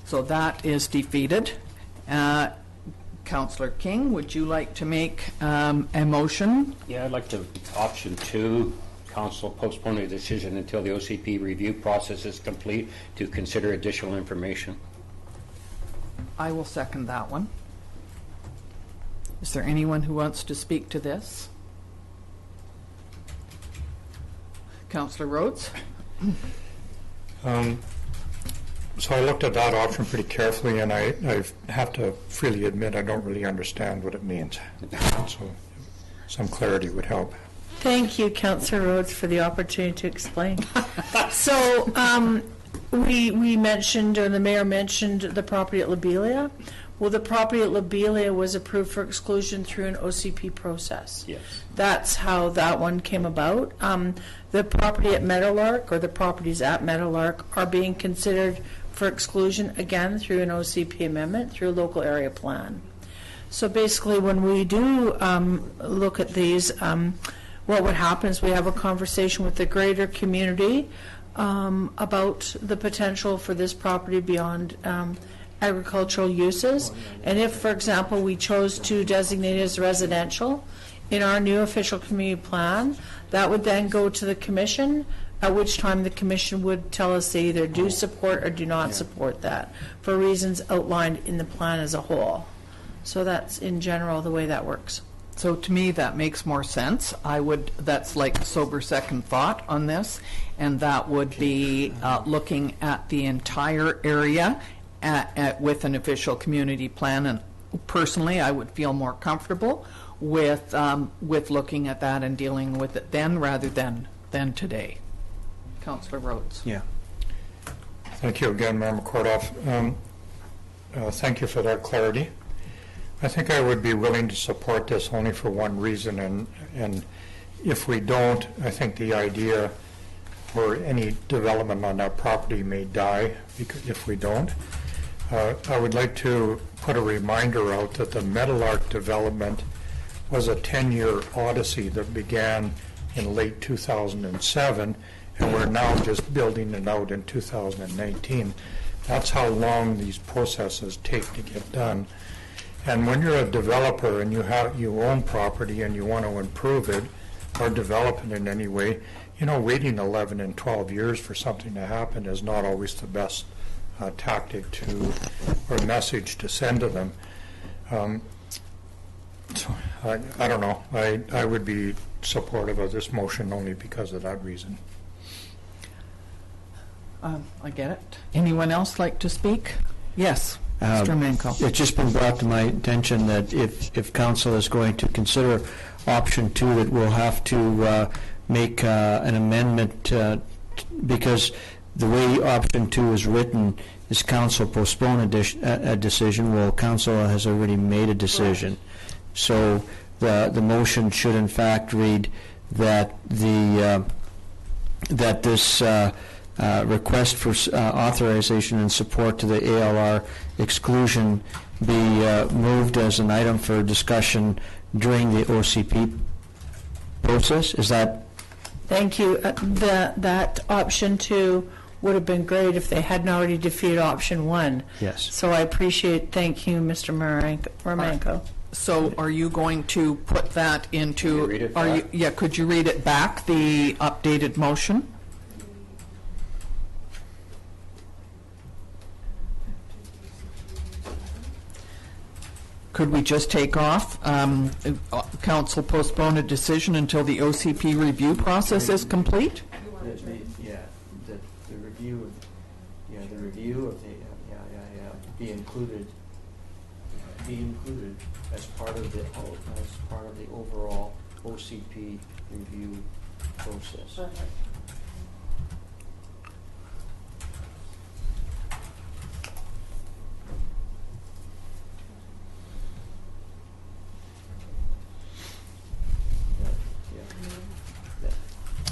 A: So that is defeated. Councillor King, would you like to make a motion?
B: Yeah, I'd like to, option 2, council postpone a decision until the OCP review process is complete to consider additional information.
A: I will second that one. Is there anyone who wants to speak to this? Councillor Rhodes?
F: So I looked at that option pretty carefully, and I have to freely admit I don't really understand what it means. So some clarity would help.
I: Thank you, Councillor Rhodes, for the opportunity to explain. So we mentioned, or the mayor mentioned, the property at Lobelia. Well, the property at Lobelia was approved for exclusion through an OCP process.
B: Yes.
I: That's how that one came about. The property at Meadowlark, or the properties at Meadowlark, are being considered for exclusion again through an OCP amendment, through a local area plan. So basically, when we do look at these, what would happen is we have a conversation with the greater community about the potential for this property beyond agricultural uses. And if, for example, we chose to designate it as residential in our new official community plan, that would then go to the commission, at which time the commission would tell us they either do support or do not support that for reasons outlined in the plan as a whole. So that's in general the way that works.
A: So to me, that makes more sense. That's like a sober second thought on this, and that would be looking at the entire area with an official community plan. And personally, I would feel more comfortable with looking at that and dealing with it then rather than today. Councillor Rhodes.
J: Yeah.
F: Thank you again, Member Kordoff. Thank you for that clarity. I think I would be willing to support this only for one reason, and if we don't, I think the idea for any development on that property may die if we don't. I would like to put a reminder out that the Meadowlark development was a 10-year odyssey that began in late 2007, and we're now just building it out in 2019. That's how long these processes take to get done. And when you're a developer and you own property and you want to improve it or develop it in any way, waiting 11 and 12 years for something to happen is not always the best tactic or message to send to them. So I don't know. I would be supportive of this motion only because of that reason.
A: I get it. Anyone else like to speak? Yes, Mr. Manko.
J: It's just been brought to my attention that if council is going to consider option 2, it will have to make an amendment because the way option 2 is written is council postpone a decision. Well, council has already made a decision. So the motion should in fact read that that this request for authorization and support to the ALR exclusion be moved as an item for discussion during the OCP process. Is that?
I: Thank you. That option 2 would have been great if they hadn't already defeated option 1.
J: Yes.
I: So I appreciate, thank you, Mr. Romanko.
A: So are you going to put that into, could you read it back, the updated motion? Could we just take off, council postpone a decision until the OCP review process is complete?
J: The review of the, be included as part of the overall OCP review process.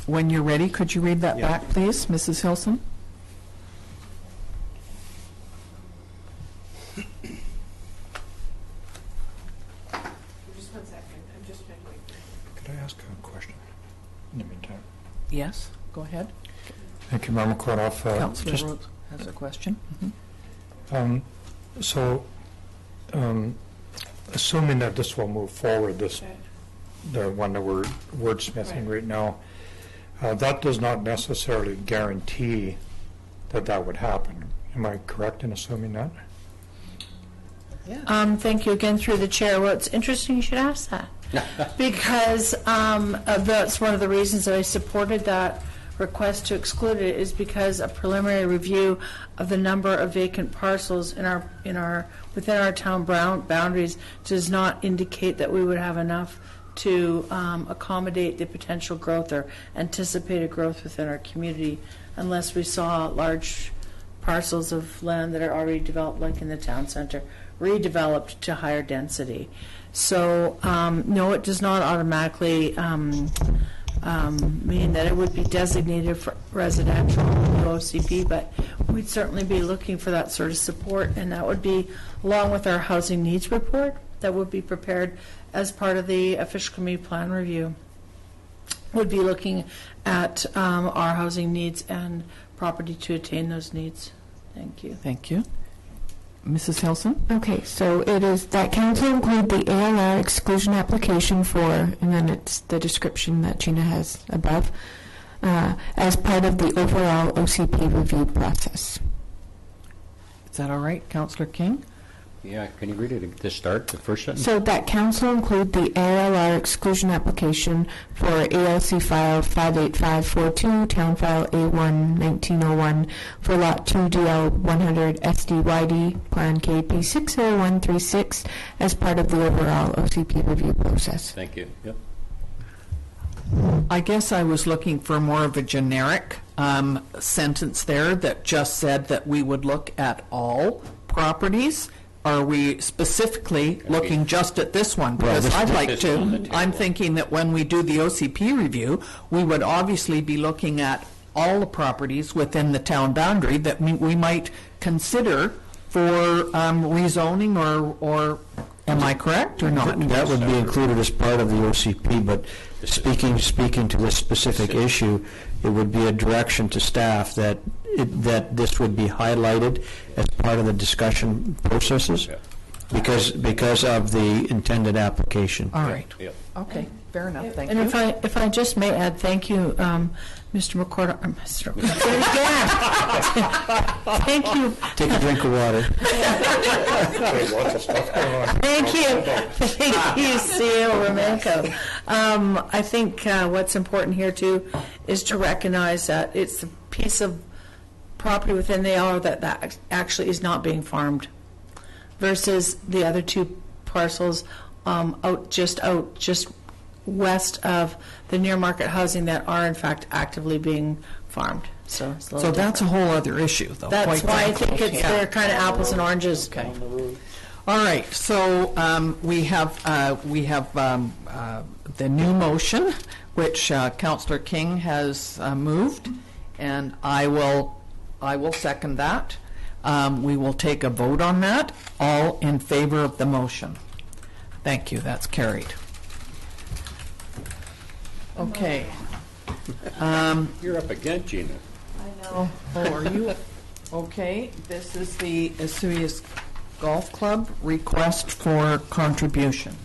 A: When you're ready, could you read that back, please, Mrs. Hilson?
F: Could I ask a question in the meantime?
A: Yes, go ahead.
F: Thank you, Member Kordoff.
A: Councilor Rhodes has a question.
F: Assuming that this will move forward, the one that we're wordsmithing right now, that does not necessarily guarantee that would happen. Am I correct in assuming that?
I: Thank you again through the chair. Well, it's interesting you should ask that because that's one of the reasons that I supported that request to exclude it, is because a preliminary review of the number of vacant parcels within our town boundaries does not indicate that we would have enough to accommodate the potential growth or anticipated growth within our community unless we saw large parcels of land that are already developed, like in the town center, redeveloped to higher density. So no, it does not automatically mean that it would be designated for residential OCP, but we'd certainly be looking for that sort of support, and that would be along with our housing needs report that would be prepared as part of the official community plan review. Would be looking at our housing needs and property to attain those needs. Thank you.
A: Thank you. Mrs. Hilson?
N: Okay, so it is that council include the ALR exclusion application for, and then it's the description that Gina has above, as part of the overall OCP review process.
A: Is that all right, Councillor King?
B: Yeah, can you read it at the start, the first sentence?
N: So that council include the ALR exclusion application for ALC file 58542, town file A1 1901 for lot 2 DL 100 SDYD, plan KP 60136 as part of the overall OCP review process.
B: Thank you. Yep.
A: I guess I was looking for more of a generic sentence there that just said that we would look at all properties. Are we specifically looking just at this one? Because I'd like to. I'm thinking that when we do the OCP review, we would obviously be looking at all the properties within the town boundary that we might consider for rezoning or am I correct or not?
J: That would be included as part of the OCP, but speaking to this specific issue, it would be a direction to staff that this would be highlighted as part of the discussion processes because of the intended application.
A: All right. Yep. Okay. Fair enough. Thank
I: you.
A: And
I: if I just may add, thank you, Mr. McCord. Mr. Thank you.
J: Take a drink of water.
I: Thank you, CEO Romanko. I think what's important here too is to recognize that it's a piece of property within the ALR that actually is not being farmed, versus the other two parcels just west of the near market housing that are in fact actively being farmed. So
A: that's a whole other issue, though.
I: That's why I think they're kind of apples and oranges.
A: Okay. All right. So we have the new motion, which Councillor King has moved, and I will second that. We will take a vote on that. All in favor of the motion? Thank you. That's carried. Okay.
B: You're up again, Gina.
A: I know. Oh, are you? Okay. This is the Osoyoos Golf Club request for contribution.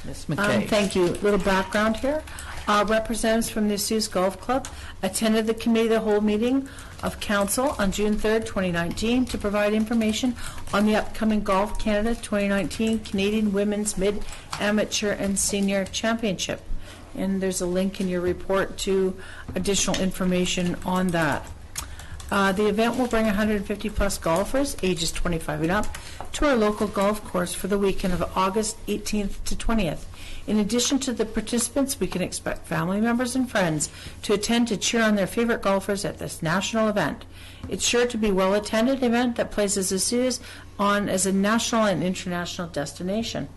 A: Ms. McKay.
I: Thank you. A little background here. Representatives from the Osoyoos Golf Club attended the committee of the whole meeting of council on June 3rd, 2019 to provide information on the upcoming Golf Canada 2019 Canadian Women's Mid, Amateur and Senior Championship. And there's a link in your report to additional information on that. The event will bring 150-plus golfers, ages 25 and up, to our local golf course for the weekend of August 18th to 20th. In addition to the participants, we can expect family members and friends to attend to cheer on their favorite golfers at this national event. It's sure to be a well-attended event that places Osoyoos on as a national and international destination.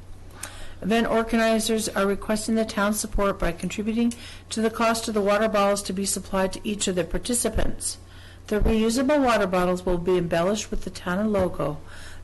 I: Event organizers are requesting the town's support by contributing to the cost of the water bottles to be supplied to each of the participants. The reusable water bottles will be embellished with the town logo.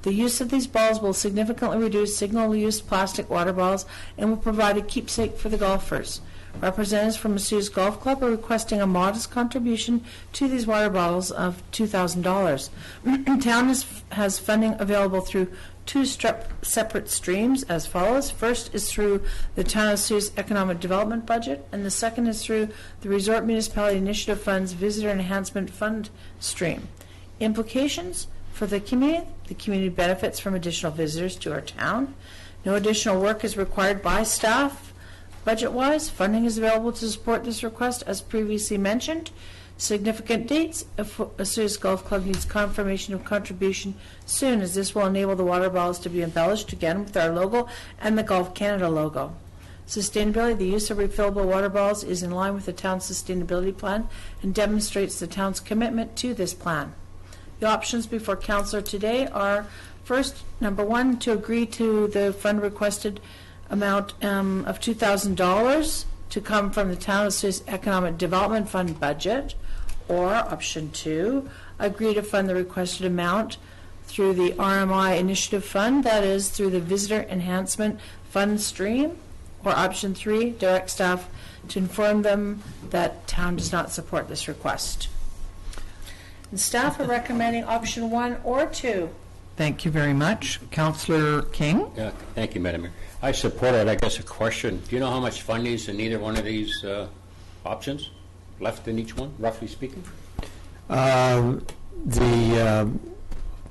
I: The use of these bottles will significantly reduce single-use plastic water bottles and will provide a keepsake for the golfers. Representatives from Osoyoos Golf Club are requesting a modest contribution to these water bottles of $2,000. Town has funding available through two separate streams as follows. First is through the Town of Osoyoos Economic Development Budget, and the second is through the Resort Municipality Initiative Fund's Visitor Enhancement Fund stream. Implications for the community benefits from additional visitors to our town. No additional work is required by staff. Budget-wise, funding is available to support this request as previously mentioned. Significant dates, Osoyoos Golf Club needs confirmation of contribution soon, as this will enable the water bottles to be embellished again with our logo and the Golf Canada logo. Sustainability, the use of refillable water bottles is in line with the town's sustainability plan and demonstrates the town's commitment to this plan. The options before council today are, first, number one, to agree to the fund requested amount of $2,000 to come from the Town of Osoyoos Economic Development Fund budget, or option two, agree to fund the requested amount through the RMI Initiative Fund, that is, through the Visitor Enhancement Fund stream, or option three, direct staff to inform them that town does not support this request. And staff are recommending option one or two.
A: Thank you very much. Councillor King?
B: Yeah, thank you, Madam Mayor. I support it. I guess a question. Do you know how much funding is in either one of these options left in each one, roughly speaking?
J: The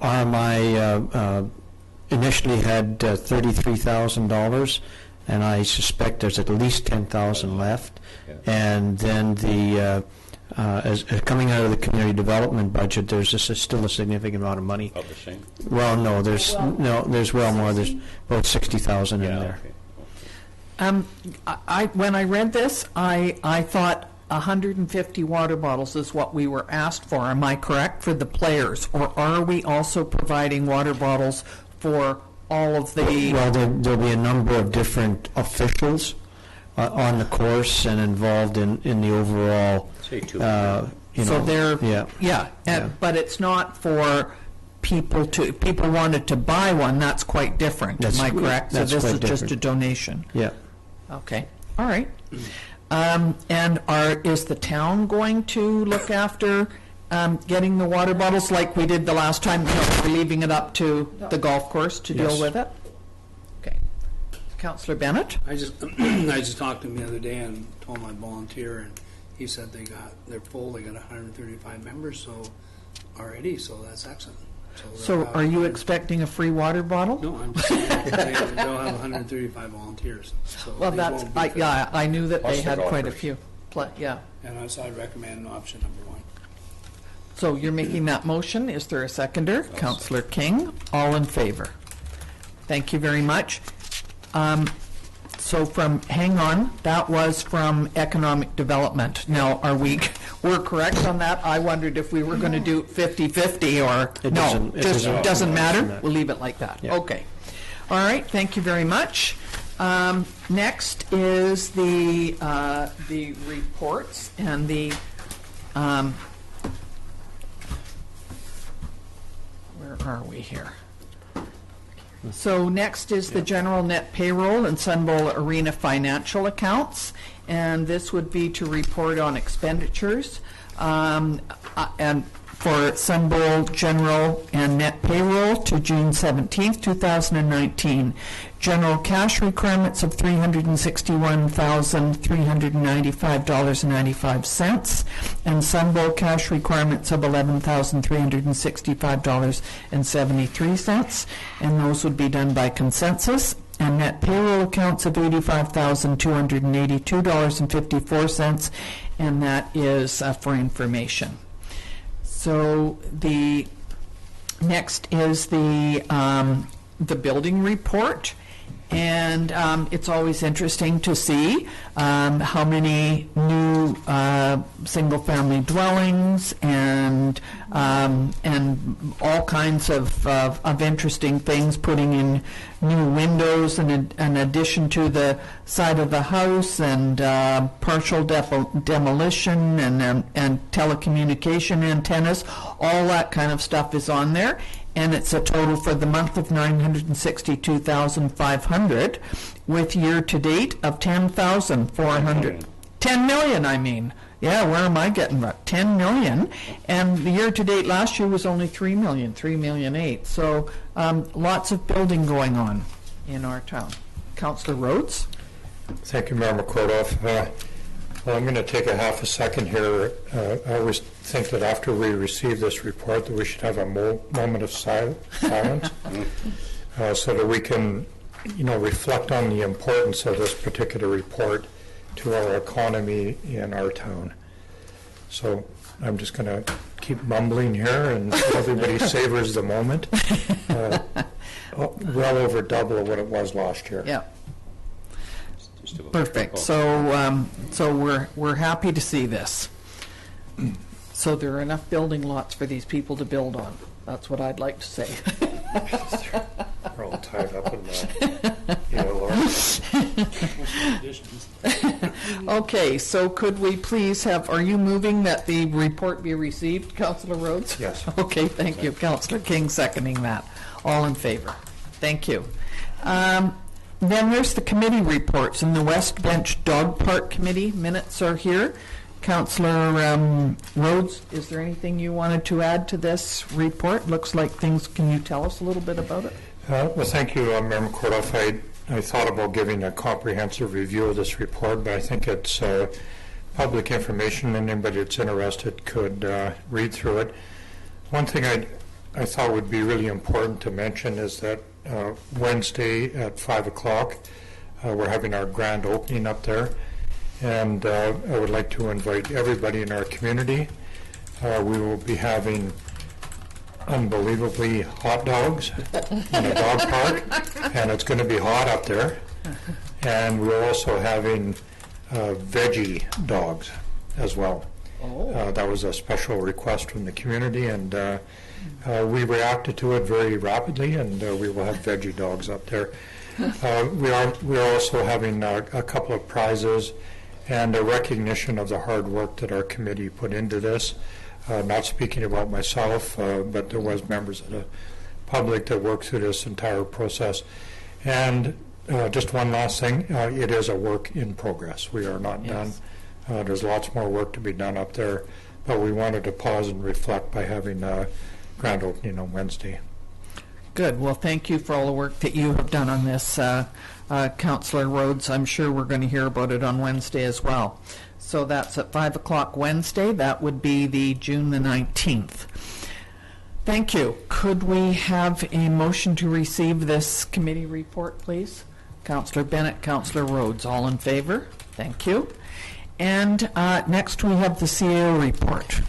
J: RMI initially had $33,000, and I suspect there's at least $10,000 left. Yeah. And then the as coming out of the community development budget, there's still a significant amount of money.
B: About the same?
J: Well, no, there's well more. There's about 60,000 in there.
A: Okay. When I read this, I thought 150 water bottles is what we were asked for. Am I correct, for the players, or are we also providing water bottles for all of the?
J: Well, there'll be a number of different officials on the course and involved in the overall.
B: Say two.
A: So they're but it's not for people wanted to buy one. That's quite different. Am I correct? So this is just a donation.
J: Yeah.
A: Okay. All right. And is the town going to look after getting the water bottles like we did the last time? We're leaving it up to the golf course to deal with it. Okay. Councillor Bennett.
L: I just talked to him the other day and told my volunteer, and he said they're full. They got 135 members already, so that's excellent.
A: So are you expecting a free water bottle?
L: No, I'm just saying they'll have 135 volunteers. So
A: well, that's I knew that they had quite a few. Yeah.
L: And so I'd recommend option number one.
A: So you're making that motion. Is there a seconder? Councillor King. All in favor? Thank you very much. So hang on, that was from economic development. Now, we're correct on that? I wondered if we were going to do 50-50 or, no, it doesn't matter? We'll leave it like that. Yeah. Okay. All right, thank you very much. Next is the reports and the, where are we here? So next is the general net payroll and Sun Bowl Arena financial accounts, and this would be to report on expenditures and for Sun Bowl general and net payroll to June 17th, 2019. General cash requirements of $361,395.95 and Sun Bowl cash requirements of $11,365.73, and those would be done by consensus. And net payroll accounts of $85,282.54, and that is for information. So the next is the building report. And it's always interesting to see how many new single-family dwellings and all kinds of interesting things, putting in new windows and an addition to the side of the house, and partial demolition and telecommunication antennas. All that kind of stuff is on there. And it's a total for the month of $962,500, with year-to-date of $10,400. 10 million, I mean. Yeah, where am I getting that? 10 million. And the year-to-date last year was only 3 million, 3,000,008. So lots of building going on in our town. Councillor Rhodes?
F: Thank you, Mayor McCordoff. Well, I'm going to take a half a second here. I always think that after we receive this report that we should have a moment of silence so that we can, reflect on the importance of this particular report to our economy in our town. So I'm just going to keep mumbling here and everybody savors the moment. Well over double of what it was last year.
A: Yeah. Perfect. So we're happy to see this. So there are enough building lots for these people to build on. That's what I'd like to say.
F: We're all tied up in that.
A: Okay, so could we please have, are you moving that the report be received, Councillor Rhodes?
F: Yes.
A: Okay, thank you. Councillor King seconding that. All in favor? Thank you. Then there's the committee reports. In the West Bench Dog Park Committee, minutes are here. Councillor Rhodes, is there anything you wanted to add to this report? Looks like things, can you tell us a little bit about it?
F: Well, thank you, Mayor McCordoff. I thought about giving a comprehensive review of this report, but I think it's public information, and anybody that's interested could read through it. One thing I thought would be really important to mention is that Wednesday at 5 o'clock, we're having our grand opening up there, and I would like to invite everybody in our community. We will be having unbelievably hot dogs in a dog park, and it's going to be hot up there. And we're also having veggie dogs as well. That was a special request from the community, and we reacted to it very rapidly, and we will have veggie dogs up there. We are also having a couple of prizes and a recognition of the hard work that our committee put into this. Not speaking about myself, but there was members of the public that worked through this entire process. And just one last thing, it is a work in progress. We are not done. There's lots more work to be done up there, but we wanted to pause and reflect by having a grand opening on Wednesday.
A: Good. Well, thank you for all the work that you have done on this, Councillor Rhodes. I'm sure we're going to hear about it on Wednesday as well. So that's at 5 o'clock Wednesday. That would be the June the 19th. Thank you. Could we have a motion to receive this committee report, please? Councillor Bennett, Councillor Rhodes, all in favor? Thank you. And next we have the CAO report.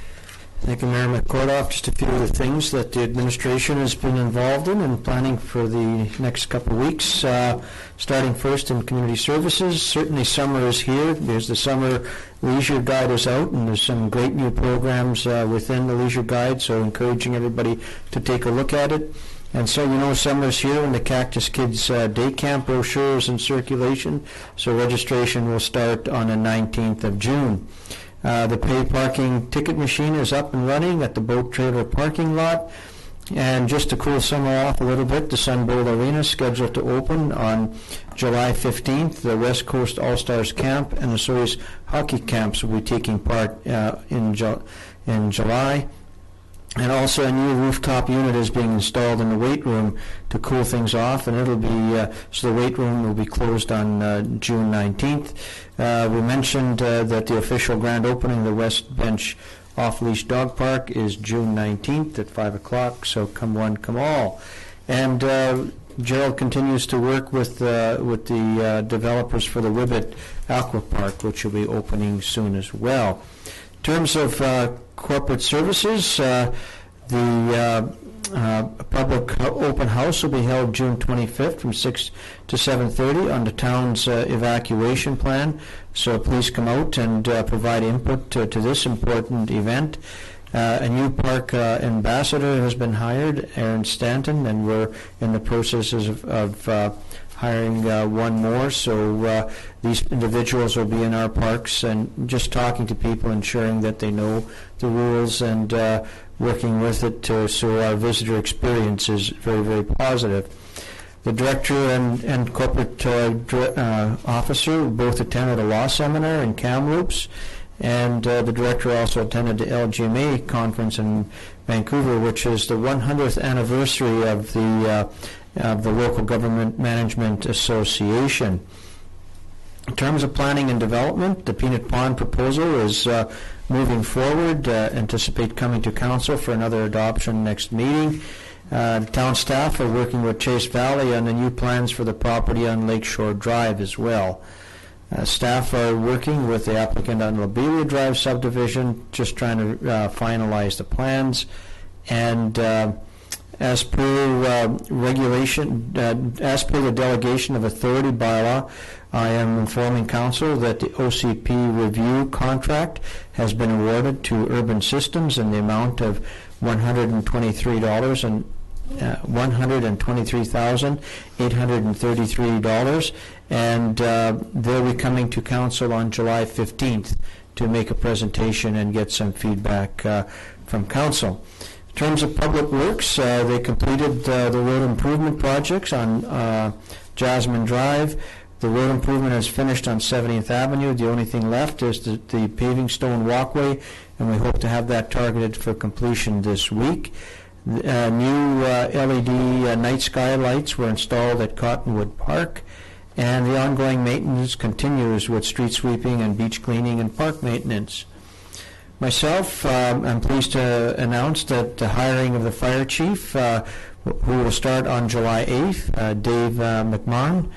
J: Thank you, Mayor McCordoff. Just a few of the things that the administration has been involved in and planning for the next couple of weeks. Starting first in community services, certainly summer is here. There's the summer leisure guide is out, and there's some great new programs within the leisure guide, so encouraging everybody to take a look at it. And so, summer's here, and the Cactus Kids Day Camp brochures in circulation, so registration will start on the 19th of June. The pay parking ticket machine is up and running at the boat trailer parking lot. And just to cool summer off a little bit, the Sun Bowl Arena is scheduled to open on July 15th. The West Coast All-Stars Camp and the Surrey's hockey camps will be taking part in July. And also a new rooftop unit is being installed in the weight room to cool things off, and it'll be so the weight room will be closed on June 19th. We mentioned that the official grand opening of the West Bench Off-Leash Dog Park is June 19th at 5 o'clock, so come one, come all. And Gerald continues to work with the developers for the Whibbit Aqua Park, which will be opening soon as well. terms of corporate services, the public open house will be held June 25th from 6 to 7:30 on the town's evacuation plan. So please come out and provide input to this important event. A new park ambassador has been hired, Aaron Stanton, and we're in the processes of hiring one more. So these individuals will be in our parks and just talking to people, ensuring that they know the rules and working with it so our visitor experience is very, very positive. The director and corporate officer both attended a law seminar in Kamloops, and the director also attended the LGMA conference in Vancouver, which is the 100th anniversary of the Local Government Management Association. In terms of planning and development, the Peanut Pond proposal is moving forward. Anticipate coming to council for another adoption next meeting. Town staff are working with Chase Valley on the new plans for the property on Lakeshore Drive as well. Staff are working with the applicant on Lobelia Drive subdivision, just trying to finalize the plans. And as per the delegation of authority bylaw, I am informing council that the OCP review contract has been awarded to Urban Systems in the amount of $123,833, and they'll be coming to council on July 15th to make a presentation and get some feedback from council. In terms of public works, they completed the road improvement projects on Jasmine Drive. The road improvement is finished on 70th Avenue. The only thing left is the paving stone walkway, and we hope to have that targeted for completion this week. New LED night sky lights were installed at Cottonwood Park, and the ongoing maintenance continues with street sweeping and beach cleaning and park maintenance. Myself, I'm pleased to announce that the hiring of the fire chief, who will start on July 8th, Dave McMahon.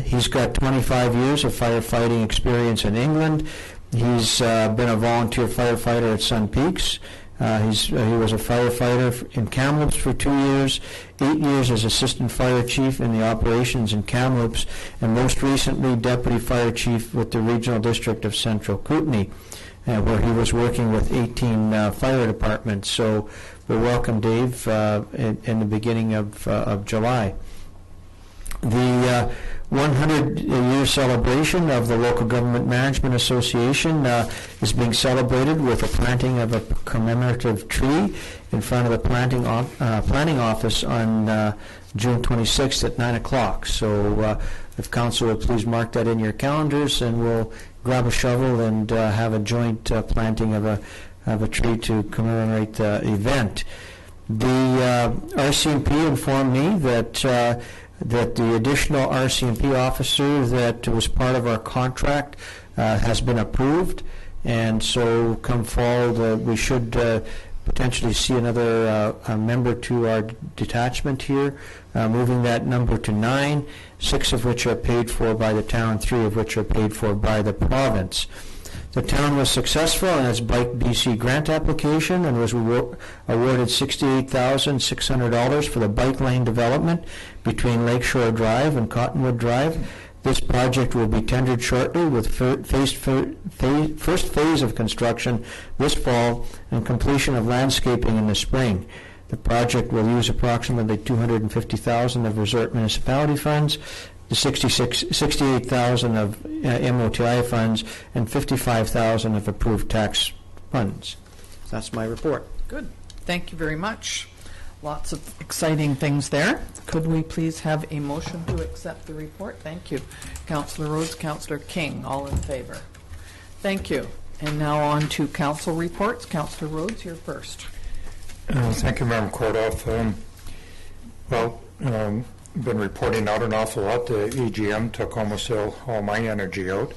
J: He's got 25 years of firefighting experience in England. He's been a volunteer firefighter at Sun Peaks. He was a firefighter in Kamloops for 2 years, 8 years as assistant fire chief in the operations in Kamloops, and most recently deputy fire chief with the regional district of Central Kootenay, where he was working with 18 fire departments. So we welcome Dave in the beginning of July. The 100-year celebration of the Local Government Management Association is being celebrated with a planting of a commemorative tree in front of the planning office on June 26th at 9 o'clock. So if council would please mark that in your calendars, and we'll grab a shovel and have a joint planting of a tree to commemorate the event. The RCMP informed me that the additional RCMP officer that was part of our contract has been approved, and so come fall we should potentially see another member to our detachment here, moving that number to 9, 6 of which are paid for by the town, 3 of which are paid for by the province. The town was successful in its Bike BC grant application and was awarded $68,600 for the bike lane development between Lakeshore Drive and Cottonwood Drive. This project will be tendered shortly, with first phase of construction this fall and completion of landscaping in the spring. The project will use approximately $250,000 of resort municipality funds, the $68,000 of MOTI funds, and $55,000 of approved tax funds. That's my report.
A: Good. Thank you very much. Lots of exciting things there. Could we please have a motion to accept the report? Thank you. Councillor Rhodes, Councillor King, all in favor. Thank you. And now on to council reports. Councillor Rhodes, you're first.
F: Thank you, Madam Kordoff. Been reporting out an awful lot. The EGM took almost all my energy out.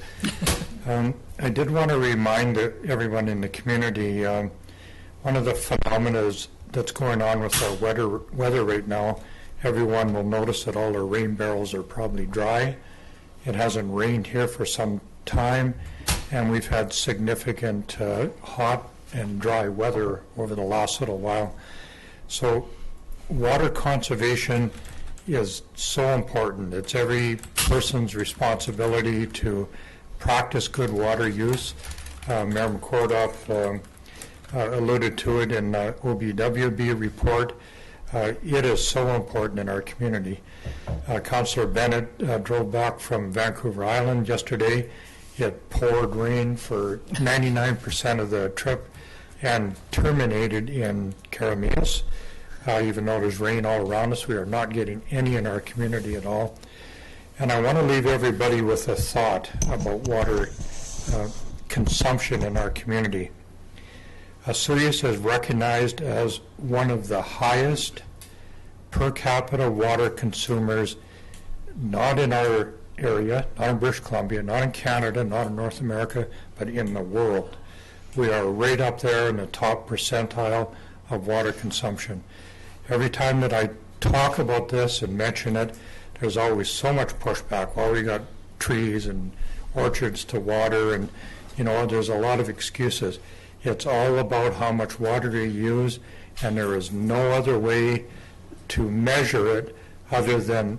F: I did want to remind everyone in the community, one of the phenomena that's going on with our weather right now, everyone will notice that all our rain barrels are probably dry. It hasn't rained here for some time, and we've had significant hot and dry weather over the last little while. So water conservation is so important. It's every person's responsibility to practice good water use. Mayor McCordup alluded to it in the OBWB report. It is so important in our community. Councillor Bennett drove back from Vancouver Island yesterday. It poured rain for 99% of the trip and terminated in Karamias. Even though there's rain all around us, we are not getting any in our community at all. And I want to leave everybody with a thought about water consumption in our community. Sirius is recognized as one of the highest per capita water consumers, not in our area, not in British Columbia, not in Canada, not in North America, but in the world. We are right up there in the top percentile of water consumption. Every time that I talk about this and mention it, there's always so much pushback. Well, we got trees and orchards to water, and there's a lot of excuses. It's all about how much water you use, and there is no other way to measure it other than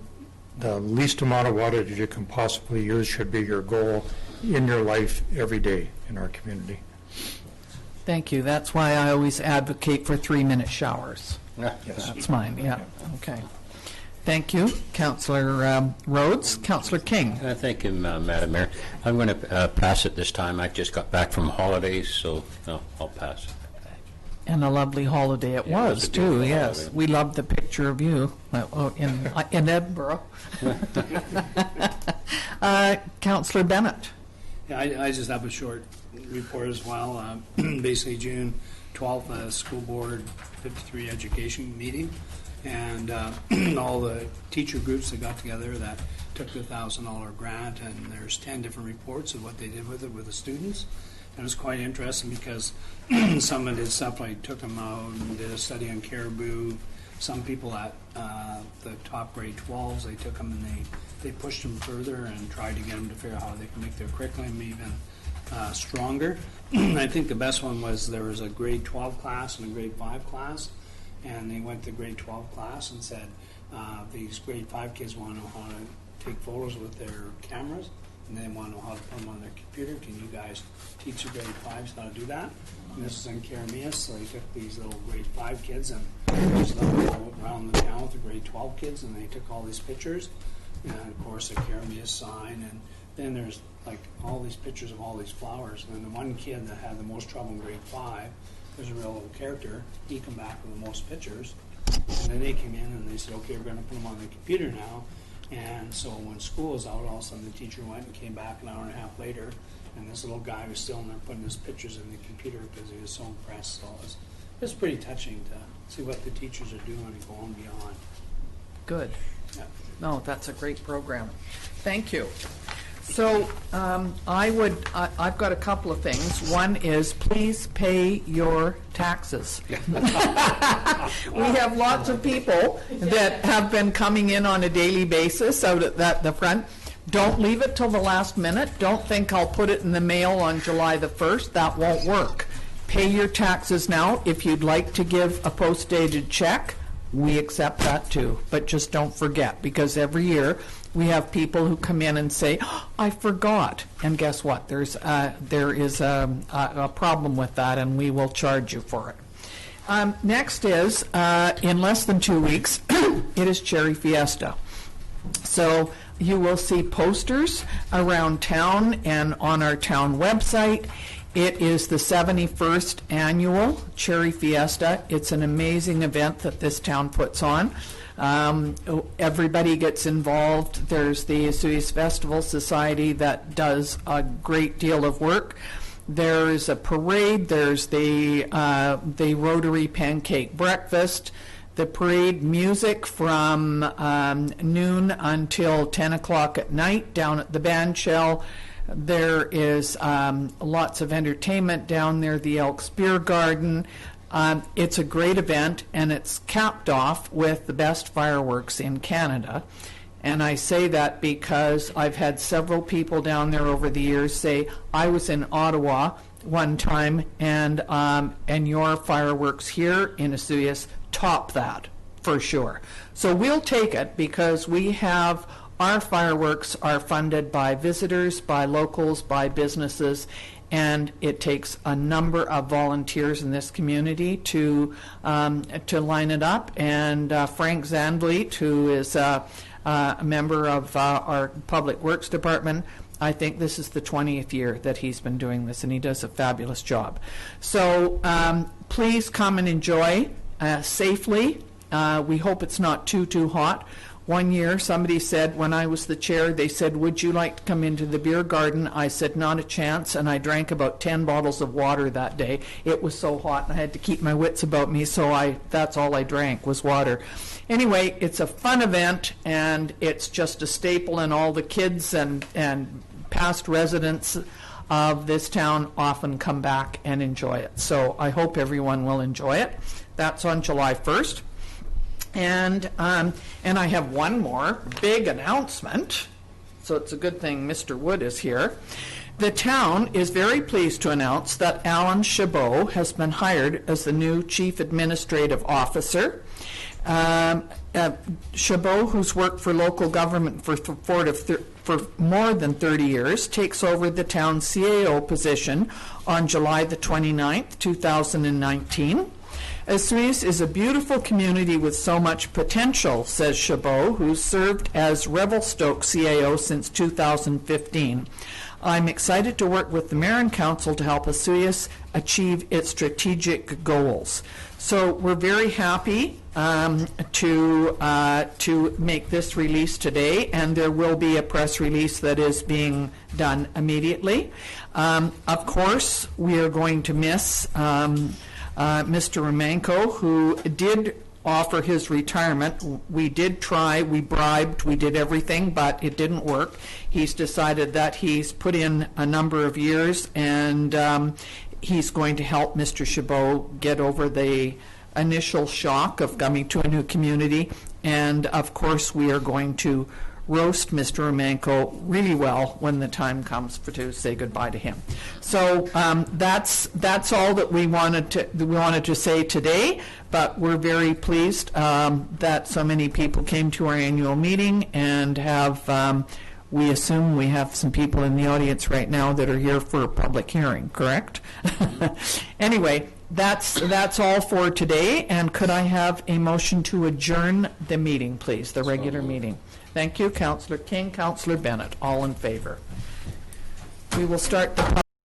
F: the least amount of water that you can possibly use should be your goal in your life every day in our community.
A: Thank you. That's why I always advocate for 3-minute showers.
F: Yes.
A: That's mine, yeah. Okay. Thank you, Councillor Rhodes. Councillor King.
B: Thank you, Madam Mayor. I'm going to pass it this time. I just got back from holidays, so no, I'll pass it.
A: And a lovely holiday it was, too, yes. Holiday. We loved the picture of you in Edinburgh. Councillor Bennett.
L: Yeah, I just have a short report as well. Basically, June 12th, school board 53 education meeting, and all the teacher groups that got together that took the $1,000 grant, and there's 10 different reports of what they did with it with the students. And it was quite interesting because some of this stuff, I took them out and did a study on caribou. Some people at the top grade 12s, they took them and they pushed them further and tried to get them to figure out how they can make their curriculum even stronger. I think the best one was there was a grade 12 class and a grade 5 class, and they went to grade 12 class and said these grade 5 kids want to know how to take photos with their cameras, and they want to know how to put them on their computer. Can you guys teach the grade 5s how to do that? And this is in Karamias, so they took these little grade 5 kids and just let them go around the town with the grade 12 kids, and they took all these pictures, and of course a Karamias sign, and then there's like all these pictures of all these flowers. And then the one kid that had the most trouble in grade 5, there's a real little character, he come back with the most pictures. And then they came in and they said, okay, we're going to put them on the computer now. And so when school was out, all of a sudden the teacher went and came back an hour and a half later, and this little guy was still in there putting his pictures in the computer because he was so impressed. So it was pretty touching to see what the teachers are doing and going beyond.
A: Good.
L: Yeah.
A: No, that's a great program. Thank you. So I've got a couple of things. One is please pay your taxes. We have lots of people that have been coming in on a daily basis out at the front. Don't leave it till the last minute. Don't think I'll put it in the mail on July the 1st. That won't work. Pay your taxes now. If you'd like to give a post-dated check, we accept that too. But just don't forget, because every year we have people who come in and say, oh, I forgot. And guess what? There is a problem with that, and we will charge you for it. Next is, in less than 2 weeks, it is Cherry Fiesta. So you will see posters around town and on our town website. It is the 71st annual Cherry Fiesta. It's an amazing event that this town puts on. Everybody gets involved. There's the Osoyoos Festival Society that does a great deal of work. There's a parade. There's the Rotary Pancake Breakfast. The parade music from noon until 10 o'clock at night down at the band shell. There is lots of entertainment down there, the Elks Beer Garden. It's a great event, and it's capped off with the best fireworks in Canada. And I say that because I've had several people down there over the years say, I was in Ottawa one time, and your fireworks here in Osoyoos top that, for sure. So we'll take it, because we have, our fireworks are funded by visitors, by locals, by businesses, and it takes a number of volunteers in this community to line it up. And Frank Zandvliet, who is a member of our Public Works Department, I think this is the 20th year that he's been doing this, and he does a fabulous job. So please come and enjoy safely. We hope it's not too hot. One year, somebody said, when I was the chair, they said, would you like to come into the beer garden? I said, not a chance, and I drank about 10 bottles of water that day. It was so hot, and I had to keep my wits about me, so that's all I drank was water. Anyway, it's a fun event, and it's just a staple, and all the kids and past residents of this town often come back and enjoy it. So I hope everyone will enjoy it. That's on July 1st. And I have one more big announcement, so it's a good thing Mr. Wood is here. The town is very pleased to announce that Alan Chabot has been hired as the new Chief Administrative Officer. Chabot, who's worked for local government for more than 30 years, takes over the town's CAO position on July the 29th, 2019. Osoyoos is a beautiful community with so much potential, says Chabot, who's served as Revelstoke CAO since 2015. I'm excited to work with the Mayor and Council to help Osoyoos achieve its strategic goals. So we're very happy to make this release today, and there will be a press release that is being done immediately. Of course, we are going to miss Mr. Romanko, who did offer his retirement. We did try, we bribed, we did everything, but it didn't work. He's decided that he's put in a number of years, and he's going to help Mr. Chabot get over the initial shock of coming to a new community. And of course, we are going to roast Mr. Romanko really well when the time comes to say goodbye to him. So that's all that we wanted to say today. But we're very pleased that so many people came to our annual meeting, and have. We assume we have some people in the audience right now that are here for a public hearing, correct? Anyway, that's all for today. And could I have a motion to adjourn the meeting, please, the regular meeting? Thank you, Councillor King, Councillor Bennett, all in favor. We will start the